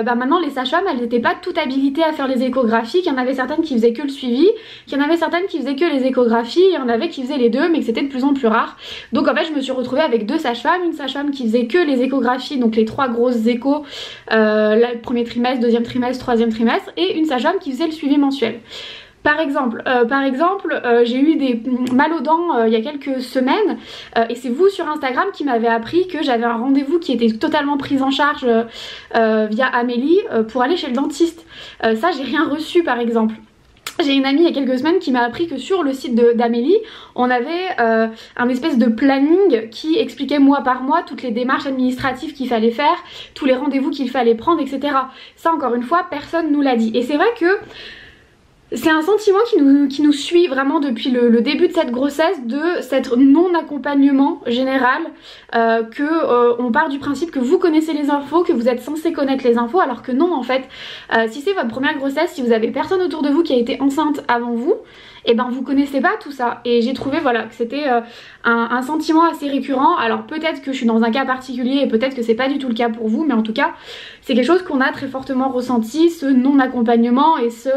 maintenant les sages-femmes elles n'étaient pas toutes habilitées à faire les échographies, qu'il y en avait certaines qui faisaient que le suivi, qu'il y en avait certaines qui faisaient que les échographies, il y en avait qui faisaient les deux mais que c'était de plus en plus rare. Donc en fait je me suis retrouvée avec deux sages-femmes, une sage-femme qui faisait que les échographies, donc les 3 grosses échos, le premier trimestre, deuxième trimestre, troisième trimestre, et une sage-femme qui faisait le suivi mensuel. Par exemple, j'ai eu des mal aux dents il y a quelques semaines et c'est vous sur Instagram qui m'avez appris que j'avais un rendez-vous qui était totalement pris en charge via Amélie pour aller chez le dentiste. Ça j'ai rien reçu par exemple. J'ai une amie il y a quelques semaines qui m'a appris que sur le site d'Amélie, on avait un espèce de planning qui expliquait mois par mois toutes les démarches administratives qu'il fallait faire, tous les rendez-vous qu'il fallait prendre, etc. Ça encore une fois, personne nous l'a dit. Et c'est vrai que c'est un sentiment qui nous suit vraiment depuis le début de cette grossesse, de cet non-accompagnement général, on part du principe que vous connaissez les infos, que vous êtes censé connaître les infos, alors que non en fait. Si c'est votre première grossesse, si vous avez personne autour de vous qui a été enceinte avant vous, et ben vous connaissez pas tout ça. Et j'ai trouvé voilà que c'était un sentiment assez récurrent. Alors peut-être que je suis dans un cas particulier et peut-être que c'est pas du tout le cas pour vous, mais en tout cas c'est quelque chose qu'on a très fortement ressenti, ce non-accompagnement et ce...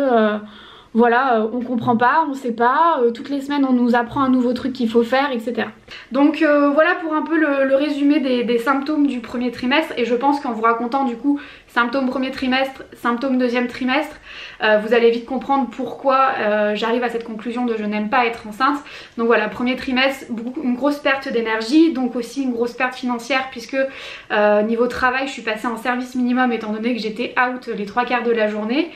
voilà, on comprend pas, on sait pas, toutes les semaines on nous apprend un nouveau truc qu'il faut faire, etc. Donc voilà pour un peu le résumé des symptômes du premier trimestre. Et je pense qu'en vous racontant du coup symptômes premier trimestre, symptômes deuxième trimestre, vous allez vite comprendre pourquoi j'arrive à cette conclusion de je n'aime pas être enceinte. Donc voilà, premier trimestre, une grosse perte d'énergie, donc aussi une grosse perte financière puisque niveau travail je suis passée en service minimum étant donné que j'étais out les 3/4 de la journée.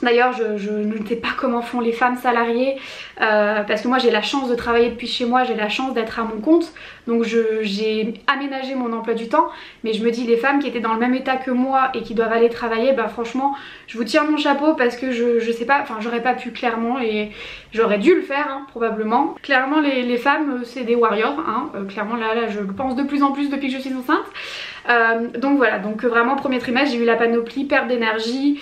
D'ailleurs je ne sais pas comment font les femmes salariées parce que moi j'ai la chance de travailler depuis chez moi, j'ai la chance d'être à mon compte, donc j'ai aménagé mon emploi du temps, mais je me dis les femmes qui étaient dans le même état que moi et qui doivent aller travailler, bah franchement je vous tire mon chapeau parce que je sais pas, enfin j'aurais pas pu clairement et j'aurais dû le faire hein, probablement. Clairement les femmes c'est des warriors, hein, clairement là je le pense de plus en plus depuis que je suis enceinte. Donc voilà, donc vraiment premier trimestre j'ai eu la panoplie, perte d'énergie,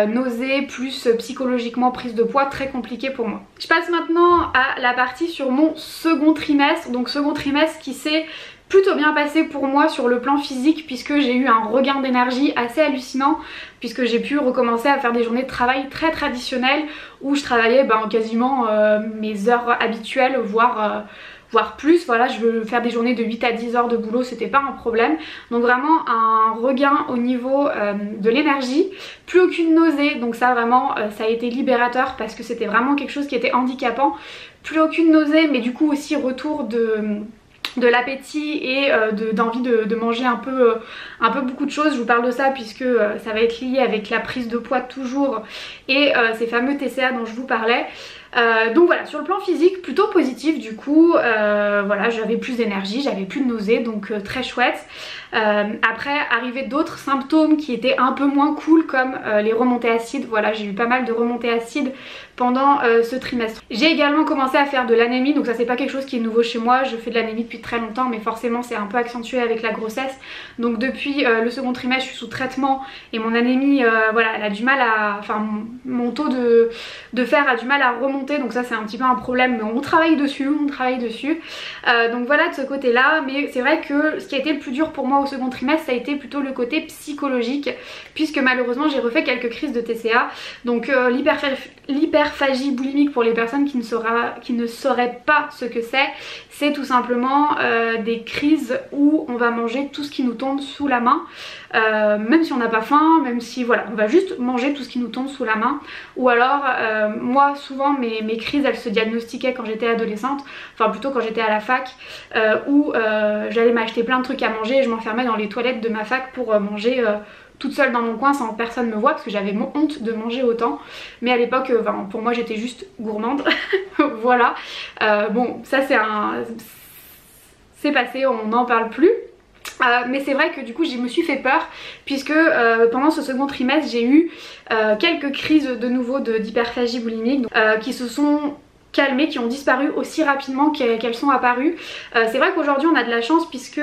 nausées, plus psychologiquement prise de poids, très compliqué pour moi. Je passe maintenant à la partie sur mon second trimestre, donc second trimestre qui s'est plutôt bien passé pour moi sur le plan physique puisque j'ai eu un regain d'énergie assez hallucinant puisque j'ai pu recommencer à faire des journées de travail très traditionnelles où je travaillais quasiment mes heures habituelles voire plus. Voilà, je veux faire des journées de 8 à 10 heures de boulot, c'était pas un problème. Donc vraiment un regain au niveau de l'énergie, plus aucune nausée, donc ça vraiment ça a été libérateur parce que c'était vraiment quelque chose qui était handicapant. Plus aucune nausée mais du coup aussi retour de l'appétit et d'envie de manger un peu beaucoup de choses. Je vous parle de ça puisque ça va être lié avec la prise de poids toujours et ces fameux TCA dont je vous parlais. Donc voilà, sur le plan physique plutôt positif du coup, voilà, j'avais plus d'énergie, j'avais plus de nausées, donc très chouette. Après arrivaient d'autres symptômes qui étaient un peu moins cool comme les remontées acides. Voilà, j'ai eu pas mal de remontées acides pendant ce trimestre. J'ai également commencé à faire de l'anémie, donc ça c'est pas quelque chose qui est nouveau chez moi, je fais de l'anémie depuis très longtemps mais forcément c'est un peu accentué avec la grossesse. Donc depuis le second trimestre je suis sous traitement et mon anémie voilà, elle a du mal à, enfin mon taux de fer a du mal à remonter, donc ça c'est un petit peu un problème mais on travaille dessus, donc voilà de ce côté là. Mais c'est vrai que ce qui a été le plus dur pour moi au second trimestre ça a été plutôt le côté psychologique puisque malheureusement j'ai refait quelques crises de TCA. Donc l'hyperphagie boulimique pour les personnes qui ne sauraient pas ce que c'est tout simplement des crises où on va manger tout ce qui nous tombe sous la main, même si on n'a pas faim, même si voilà on va juste manger tout ce qui nous tombe sous la main. Ou alors moi souvent mes crises elles se diagnostiquaient quand j'étais adolescente, enfin plutôt quand j'étais à la fac où j'allais m'acheter plein de trucs à manger et je m'enfermais dans les toilettes de ma fac pour manger toute seule dans mon coin sans que personne me voit parce que j'avais honte de manger autant. Mais à l'époque pour moi j'étais juste gourmande. Voilà, bon ça c'est passé, on n'en parle plus. Mais c'est vrai que du coup je me suis fait peur puisque pendant ce second trimestre j'ai eu quelques crises de nouveau d'hyperphagie boulimique qui se sont calmées, qui ont disparu aussi rapidement qu'elles sont apparues. C'est vrai qu'aujourd'hui on a de la chance puisque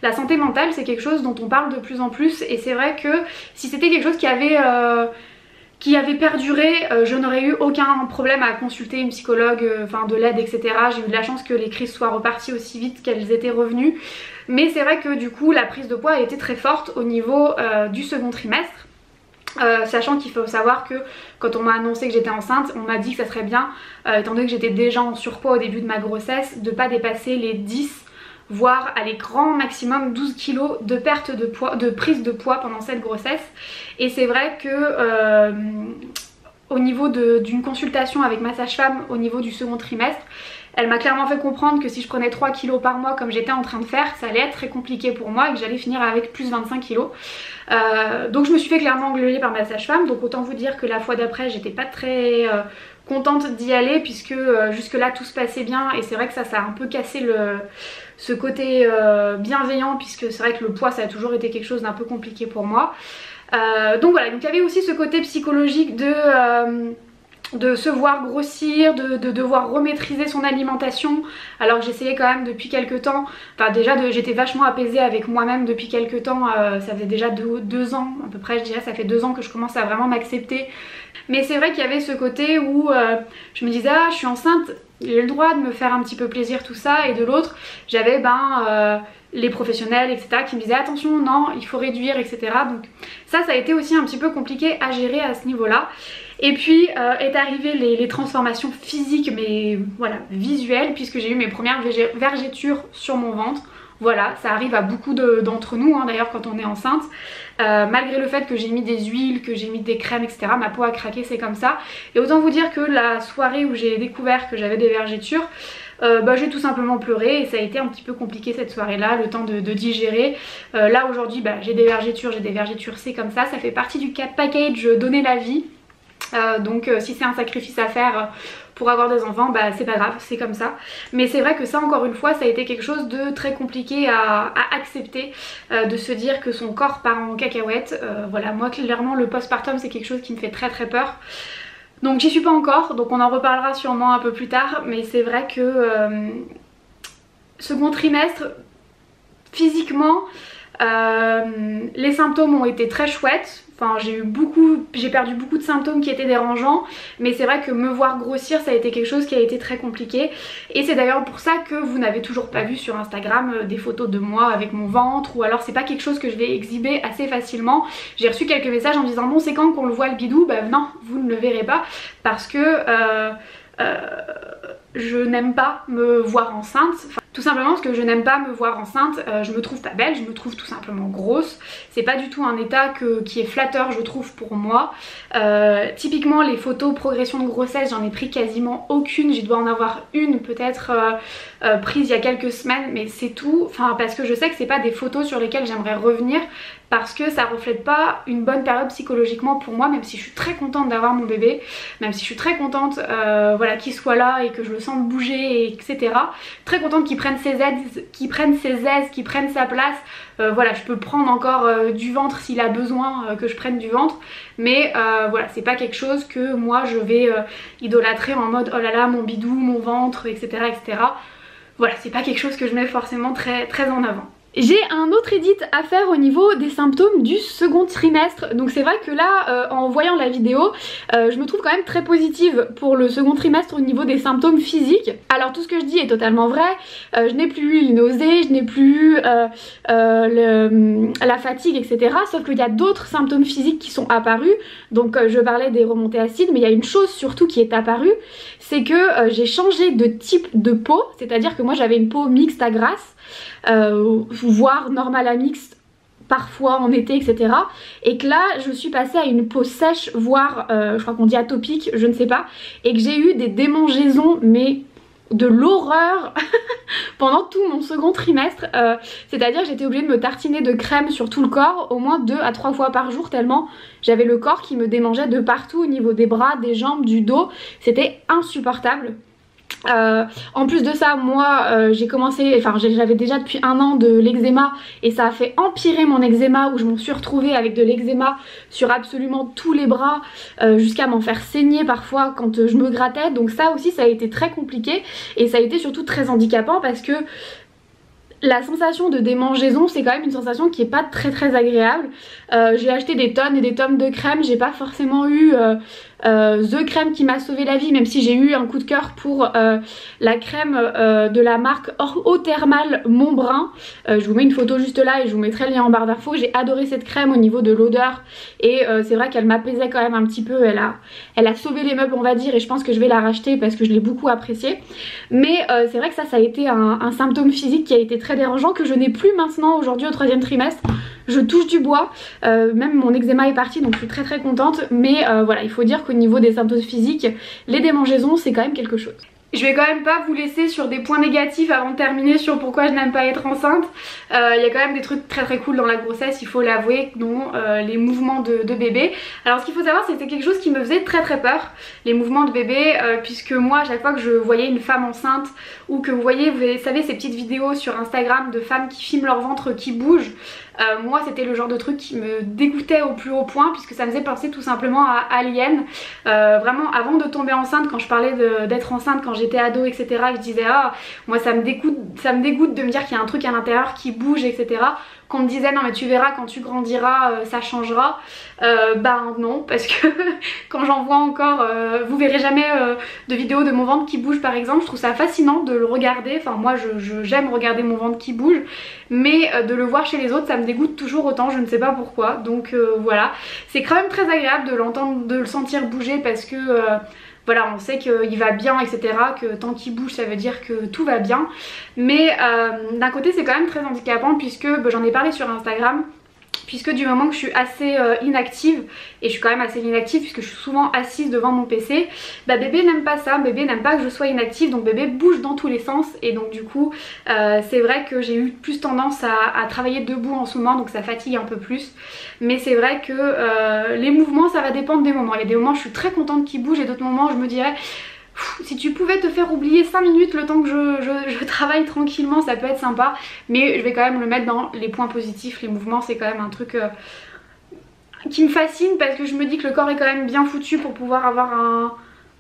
la santé mentale c'est quelque chose dont on parle de plus en plus, et c'est vrai que si c'était quelque chose qui avait perduré, je n'aurais eu aucun problème à consulter une psychologue, enfin de l'aide, etc. J'ai eu de la chance que les crises soient reparties aussi vite qu'elles étaient revenues. Mais c'est vrai que du coup la prise de poids a été très forte au niveau du second trimestre. Sachant qu'il faut savoir que quand on m'a annoncé que j'étais enceinte, on m'a dit que ça serait bien, étant donné que j'étais déjà en surpoids au début de ma grossesse, de pas dépasser les 10 voire à l'écran maximum 12 kg de perte de poids, de prise de poids pendant cette grossesse. Et c'est vrai que au niveau d'une consultation avec ma sage-femme au niveau du second trimestre, elle m'a clairement fait comprendre que si je prenais 3 kg par mois comme j'étais en train de faire, ça allait être très compliqué pour moi et que j'allais finir avec plus 25 kg. Donc je me suis fait clairement engueuler par ma sage-femme, donc autant vous dire que la fois d'après j'étais pas très contente d'y aller puisque jusque là tout se passait bien, et c'est vrai que ça a un peu cassé ce côté bienveillant, puisque c'est vrai que le poids ça a toujours été quelque chose d'un peu compliqué pour moi. Donc voilà, donc il y avait aussi ce côté psychologique de se voir grossir, de devoir remaîtriser son alimentation, alors que j'essayais quand même depuis quelques temps, enfin déjà j'étais vachement apaisée avec moi-même depuis quelques temps, ça faisait déjà 2 ans à peu près, je dirais ça fait 2 ans que je commence à vraiment m'accepter. Mais c'est vrai qu'il y avait ce côté où je me disais ah je suis enceinte, j'ai le droit de me faire un petit peu plaisir tout ça, et de l'autre j'avais les professionnels etc qui me disaient attention non il faut réduire etc. Donc ça a été aussi un petit peu compliqué à gérer à ce niveau là. Et puis est arrivé les transformations physiques, mais voilà visuelles, puisque j'ai eu mes premières vergetures sur mon ventre. Voilà, ça arrive à beaucoup d'entre nous d'ailleurs quand on est enceinte. Malgré le fait que j'ai mis des huiles, que j'ai mis des crèmes etc, ma peau a craqué, c'est comme ça. Et autant vous dire que la soirée où j'ai découvert que j'avais des vergetures, j'ai tout simplement pleuré, et ça a été un petit peu compliqué cette soirée là, le temps de digérer. Là aujourd'hui j'ai des vergetures, c'est comme ça fait partie du package donner la vie. Donc si c'est un sacrifice à faire pour avoir des enfants, c'est pas grave, c'est comme ça. Mais c'est vrai que ça encore une fois ça a été quelque chose de très compliqué à accepter, de se dire que son corps part en cacahuète. Voilà, moi clairement le postpartum c'est quelque chose qui me fait très très peur. Donc j'y suis pas encore, donc on en reparlera sûrement un peu plus tard. Mais c'est vrai que second trimestre, physiquement, les symptômes ont été très chouettes. Enfin j'ai perdu beaucoup de symptômes qui étaient dérangeants, mais c'est vrai que me voir grossir ça a été quelque chose qui a été très compliqué. Et c'est d'ailleurs pour ça que vous n'avez toujours pas vu sur Instagram des photos de moi avec mon ventre, ou alors c'est pas quelque chose que je vais exhiber assez facilement. J'ai reçu quelques messages en me disant bon c'est quand qu'on le voit le bidou, non vous ne le verrez pas parce que je n'aime pas me voir enceinte. Enfin, tout simplement parce que je n'aime pas me voir enceinte, je me trouve pas belle, je me trouve tout simplement grosse. C'est pas du tout un état qui est flatteur je trouve pour moi. Typiquement les photos progression de grossesse, j'en ai pris quasiment aucune, je dois en avoir une peut-être prise il y a quelques semaines, mais c'est tout. Enfin parce que je sais que c'est pas des photos sur lesquelles j'aimerais revenir, parce que ça reflète pas une bonne période psychologiquement pour moi, même si je suis très contente d'avoir mon bébé, même si je suis très contente voilà, qu'il soit là et que je le sente bouger etc. Très contente qu'il prenne ses aises, qu'il prenne sa place. Voilà, je peux prendre encore du ventre s'il a besoin que je prenne du ventre, mais voilà, c'est pas quelque chose que moi je vais idolâtrer en mode oh là là mon bidou, mon ventre etc etc. Voilà, c'est pas quelque chose que je mets forcément très en avant. J'ai un autre edit à faire au niveau des symptômes du second trimestre. Donc c'est vrai que là en voyant la vidéo je me trouve quand même très positive pour le second trimestre au niveau des symptômes physiques. Alors tout ce que je dis est totalement vrai, je n'ai plus les nausées, je n'ai plus la fatigue etc. Sauf qu'il y a d'autres symptômes physiques qui sont apparus. Donc je parlais des remontées acides, mais il y a une chose surtout qui est apparue, c'est que j'ai changé de type de peau. C'est-à-dire que moi j'avais une peau mixte à grasse, voire normale à mixte parfois en été etc, et que là je suis passée à une peau sèche, voire je crois qu'on dit atopique, je ne sais pas, et que j'ai eu des démangeaisons mais de l'horreur pendant tout mon second trimestre. C'est à dire que j'étais obligée de me tartiner de crème sur tout le corps au moins 2 à 3 fois par jour, tellement j'avais le corps qui me démangeait de partout, au niveau des bras, des jambes, du dos. C'était insupportable. En plus de ça, moi j'ai commencé, enfin j'avais déjà depuis 1 an de l'eczéma et ça a fait empirer mon eczéma où je m'en suis retrouvée avec de l'eczéma sur absolument tous les bras jusqu'à m'en faire saigner parfois quand je me grattais. Donc ça aussi ça a été très compliqué et ça a été surtout très handicapant parce que la sensation de démangeaison c'est quand même une sensation qui est pas très agréable. J'ai acheté des tonnes et des tonnes de crème, j'ai pas forcément eu The crème qui m'a sauvé la vie, même si j'ai eu un coup de cœur pour la crème de la marque Eau Thermale Montbrun. Je vous mets une photo juste là et je vous mettrai le lien en barre d'infos. J'ai adoré cette crème au niveau de l'odeur et c'est vrai qu'elle m'apaisait quand même un petit peu. Elle a sauvé les meubles on va dire et je pense que je vais la racheter parce que je l'ai beaucoup appréciée. Mais c'est vrai que ça a été un symptôme physique qui a été très dérangeant que je n'ai plus maintenant aujourd'hui au 3e trimestre. Je touche du bois, même mon eczéma est parti donc je suis très contente. Mais voilà, il faut dire qu'au niveau des symptômes physiques, les démangeaisons c'est quand même quelque chose. Je vais quand même pas vous laisser sur des points négatifs avant de terminer sur pourquoi je n'aime pas être enceinte. Il y a quand même des trucs très cool dans la grossesse, il faut l'avouer, dont les mouvements de bébé. Alors ce qu'il faut savoir c'est que c'est quelque chose qui me faisait très peur, les mouvements de bébé, puisque moi à chaque fois que je voyais une femme enceinte ou que vous voyez, vous savez ces petites vidéos sur Instagram de femmes qui filment leur ventre qui bouge, moi c'était le genre de truc qui me dégoûtait au plus haut point puisque ça me faisait penser tout simplement à Alien. Vraiment avant de tomber enceinte, quand je parlais d'être enceinte quand j'étais ado etc, je disais ah moi ça me dégoûte de me dire qu'il y a un truc à l'intérieur qui bouge etc. Qu'on me disait non mais tu verras quand tu grandiras ça changera. Ben non, parce que quand j'en vois encore, vous verrez jamais de vidéos de mon ventre qui bouge par exemple. Je trouve ça fascinant de le regarder, enfin moi j'aime regarder mon ventre qui bouge, mais de le voir chez les autres ça me dégoûte toujours autant, je ne sais pas pourquoi. Donc voilà, c'est quand même très agréable de l'entendre, de le sentir bouger parce que voilà, on sait qu'il va bien etc, que tant qu'il bouge ça veut dire que tout va bien. Mais d'un côté c'est quand même très handicapant puisque j'en ai parlé sur Instagram, puisque du moment que je suis assez inactive, et je suis quand même assez inactive puisque je suis souvent assise devant mon PC, bah bébé n'aime pas ça, bébé n'aime pas que je sois inactive, donc bébé bouge dans tous les sens et donc du coup c'est vrai que j'ai eu plus tendance à travailler debout en ce moment, donc ça fatigue un peu plus. Mais c'est vrai que les mouvements ça va dépendre des moments, il y a des moments où je suis très contente qu'ils bougent et d'autres moments où je me dirais si tu pouvais te faire oublier 5 minutes le temps que je travaille tranquillement ça peut être sympa. Mais je vais quand même le mettre dans les points positifs, les mouvements c'est quand même un truc qui me fascine parce que je me dis que le corps est quand même bien foutu pour pouvoir avoir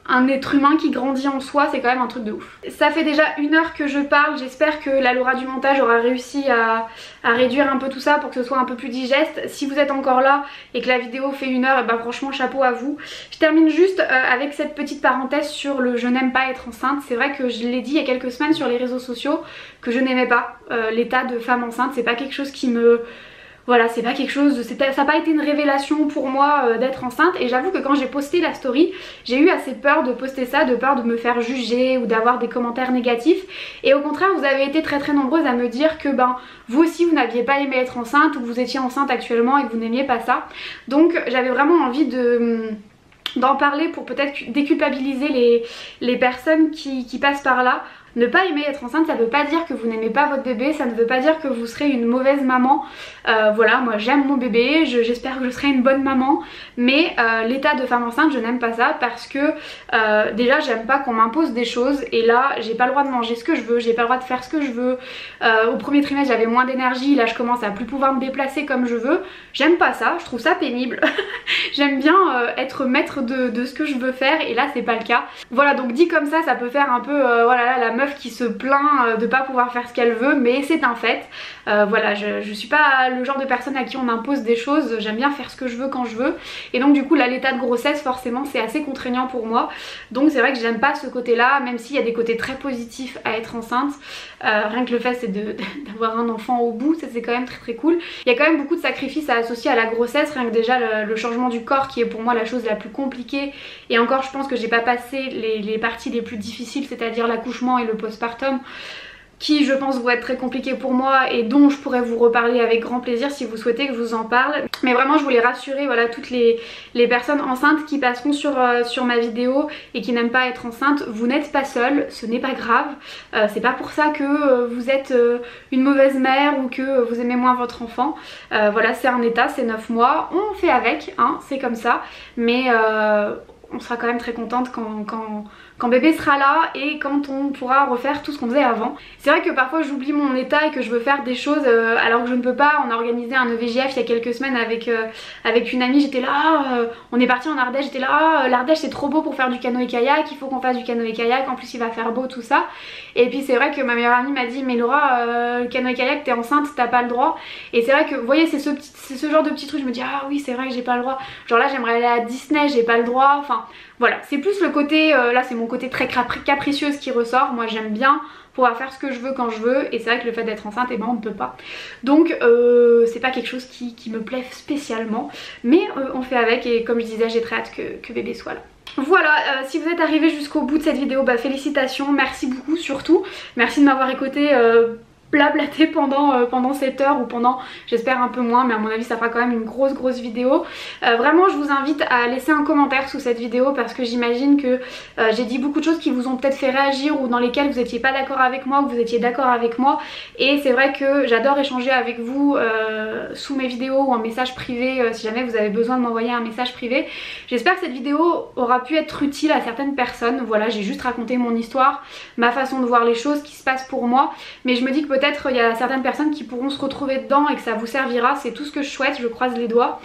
un être humain qui grandit en soi, c'est quand même un truc de ouf. Ça fait déjà 1 heure que je parle, j'espère que la Laura du montage aura réussi à réduire un peu tout ça pour que ce soit un peu plus digeste. Si vous êtes encore là et que la vidéo fait 1 heure, et bah franchement chapeau à vous. Je termine juste avec cette petite parenthèse sur le je n'aime pas être enceinte. C'est vrai que je l'ai dit il y a quelques semaines sur les réseaux sociaux que je n'aimais pas l'état de femme enceinte, c'est pas quelque chose qui me... Voilà, c'est pas quelque chose, ça n'a pas été une révélation pour moi d'être enceinte. Et j'avoue que quand j'ai posté la story, j'ai eu assez peur de poster ça, de peur de me faire juger ou d'avoir des commentaires négatifs. Et au contraire, vous avez été très nombreuses à me dire que vous aussi vous n'aviez pas aimé être enceinte ou que vous étiez enceinte actuellement et que vous n'aimiez pas ça. Donc j'avais vraiment envie d'en parler pour peut-être déculpabiliser les personnes qui passent par là. Ne pas aimer être enceinte, ça veut pas dire que vous n'aimez pas votre bébé, ça ne veut pas dire que vous serez une mauvaise maman. Voilà, moi j'aime mon bébé, j'espère que je serai une bonne maman, mais l'état de femme enceinte, je n'aime pas ça parce que déjà j'aime pas qu'on m'impose des choses et là j'ai pas le droit de manger ce que je veux, j'ai pas le droit de faire ce que je veux. Au premier trimestre j'avais moins d'énergie, là je commence à plus pouvoir me déplacer comme je veux. J'aime pas ça, je trouve ça pénible. J'aime bien être maître de ce que je veux faire et là c'est pas le cas. Voilà, donc dit comme ça, ça peut faire un peu voilà là, la meuf qui se plaint de pas pouvoir faire ce qu'elle veut, mais c'est un fait. Voilà, je suis pas le genre de personne à qui on impose des choses, j'aime bien faire ce que je veux quand je veux et donc du coup là l'état de grossesse forcément c'est assez contraignant pour moi, donc c'est vrai que j'aime pas ce côté là, même s'il y a des côtés très positifs à être enceinte. Rien que le fait c'est d'avoir un enfant au bout, ça c'est quand même très cool. Il y a quand même beaucoup de sacrifices à associer à la grossesse, rien que déjà le changement du corps qui est pour moi la chose la plus compliquée, et encore je pense que j'ai pas passé les parties les plus difficiles, c'est-à-dire l'accouchement et le postpartum, qui je pense vont être très compliqués pour moi et dont je pourrais vous reparler avec grand plaisir si vous souhaitez que je vous en parle. Mais vraiment je voulais rassurer voilà, toutes les personnes enceintes qui passeront sur ma vidéo et qui n'aiment pas être enceintes, vous n'êtes pas seule, ce n'est pas grave, c'est pas pour ça que vous êtes une mauvaise mère ou que vous aimez moins votre enfant. Voilà, c'est un état, c'est 9 mois, on fait avec, hein, c'est comme ça, mais on sera quand même très contente quand bébé sera là et quand on pourra refaire tout ce qu'on faisait avant. C'est vrai que parfois j'oublie mon état et que je veux faire des choses alors que je ne peux pas. On a organisé un EVJF il y a quelques semaines avec une amie, j'étais là, on est parti en Ardèche, j'étais là, l'Ardèche c'est trop beau pour faire du canoë-kayak, il faut qu'on fasse du canoë-kayak, en plus il va faire beau, tout ça. Et puis c'est vrai que ma meilleure amie m'a dit mais Laura, le canoë-kayak t'es enceinte, t'as pas le droit. Et c'est vrai que vous voyez c'est ce genre de petits trucs, je me dis ah oui c'est vrai que j'ai pas le droit. Genre là j'aimerais aller à Disney, j'ai pas le droit, enfin voilà, c'est plus le côté, là c'est mon côté très capricieuse qui ressort. Moi j'aime bien pouvoir faire ce que je veux quand je veux, et c'est vrai que le fait d'être enceinte, et ben on ne peut pas. Donc c'est pas quelque chose qui me plaît spécialement, mais on fait avec, et comme je disais j'ai très hâte que bébé soit là. Voilà, si vous êtes arrivé jusqu'au bout de cette vidéo, bah félicitations, merci beaucoup surtout, merci de m'avoir écouté blablater pendant cette heure, ou pendant j'espère un peu moins, mais à mon avis ça fera quand même une grosse vidéo. Vraiment je vous invite à laisser un commentaire sous cette vidéo, parce que j'imagine que j'ai dit beaucoup de choses qui vous ont peut-être fait réagir, ou dans lesquelles vous n'étiez pas d'accord avec moi, ou vous étiez d'accord avec moi, et c'est vrai que j'adore échanger avec vous sous mes vidéos ou en message privé, si jamais vous avez besoin de m'envoyer un message privé. J'espère que cette vidéo aura pu être utile à certaines personnes. Voilà, j'ai juste raconté mon histoire, ma façon de voir les choses, qui se passe pour moi, mais je me dis que peut-être il y a certaines personnes qui pourront se retrouver dedans et que ça vous servira. C'est tout ce que je souhaite, je croise les doigts.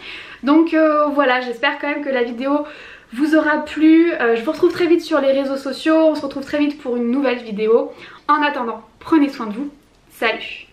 Donc voilà, j'espère quand même que la vidéo vous aura plu. Je vous retrouve très vite sur les réseaux sociaux, on se retrouve très vite pour une nouvelle vidéo. En attendant, prenez soin de vous, salut!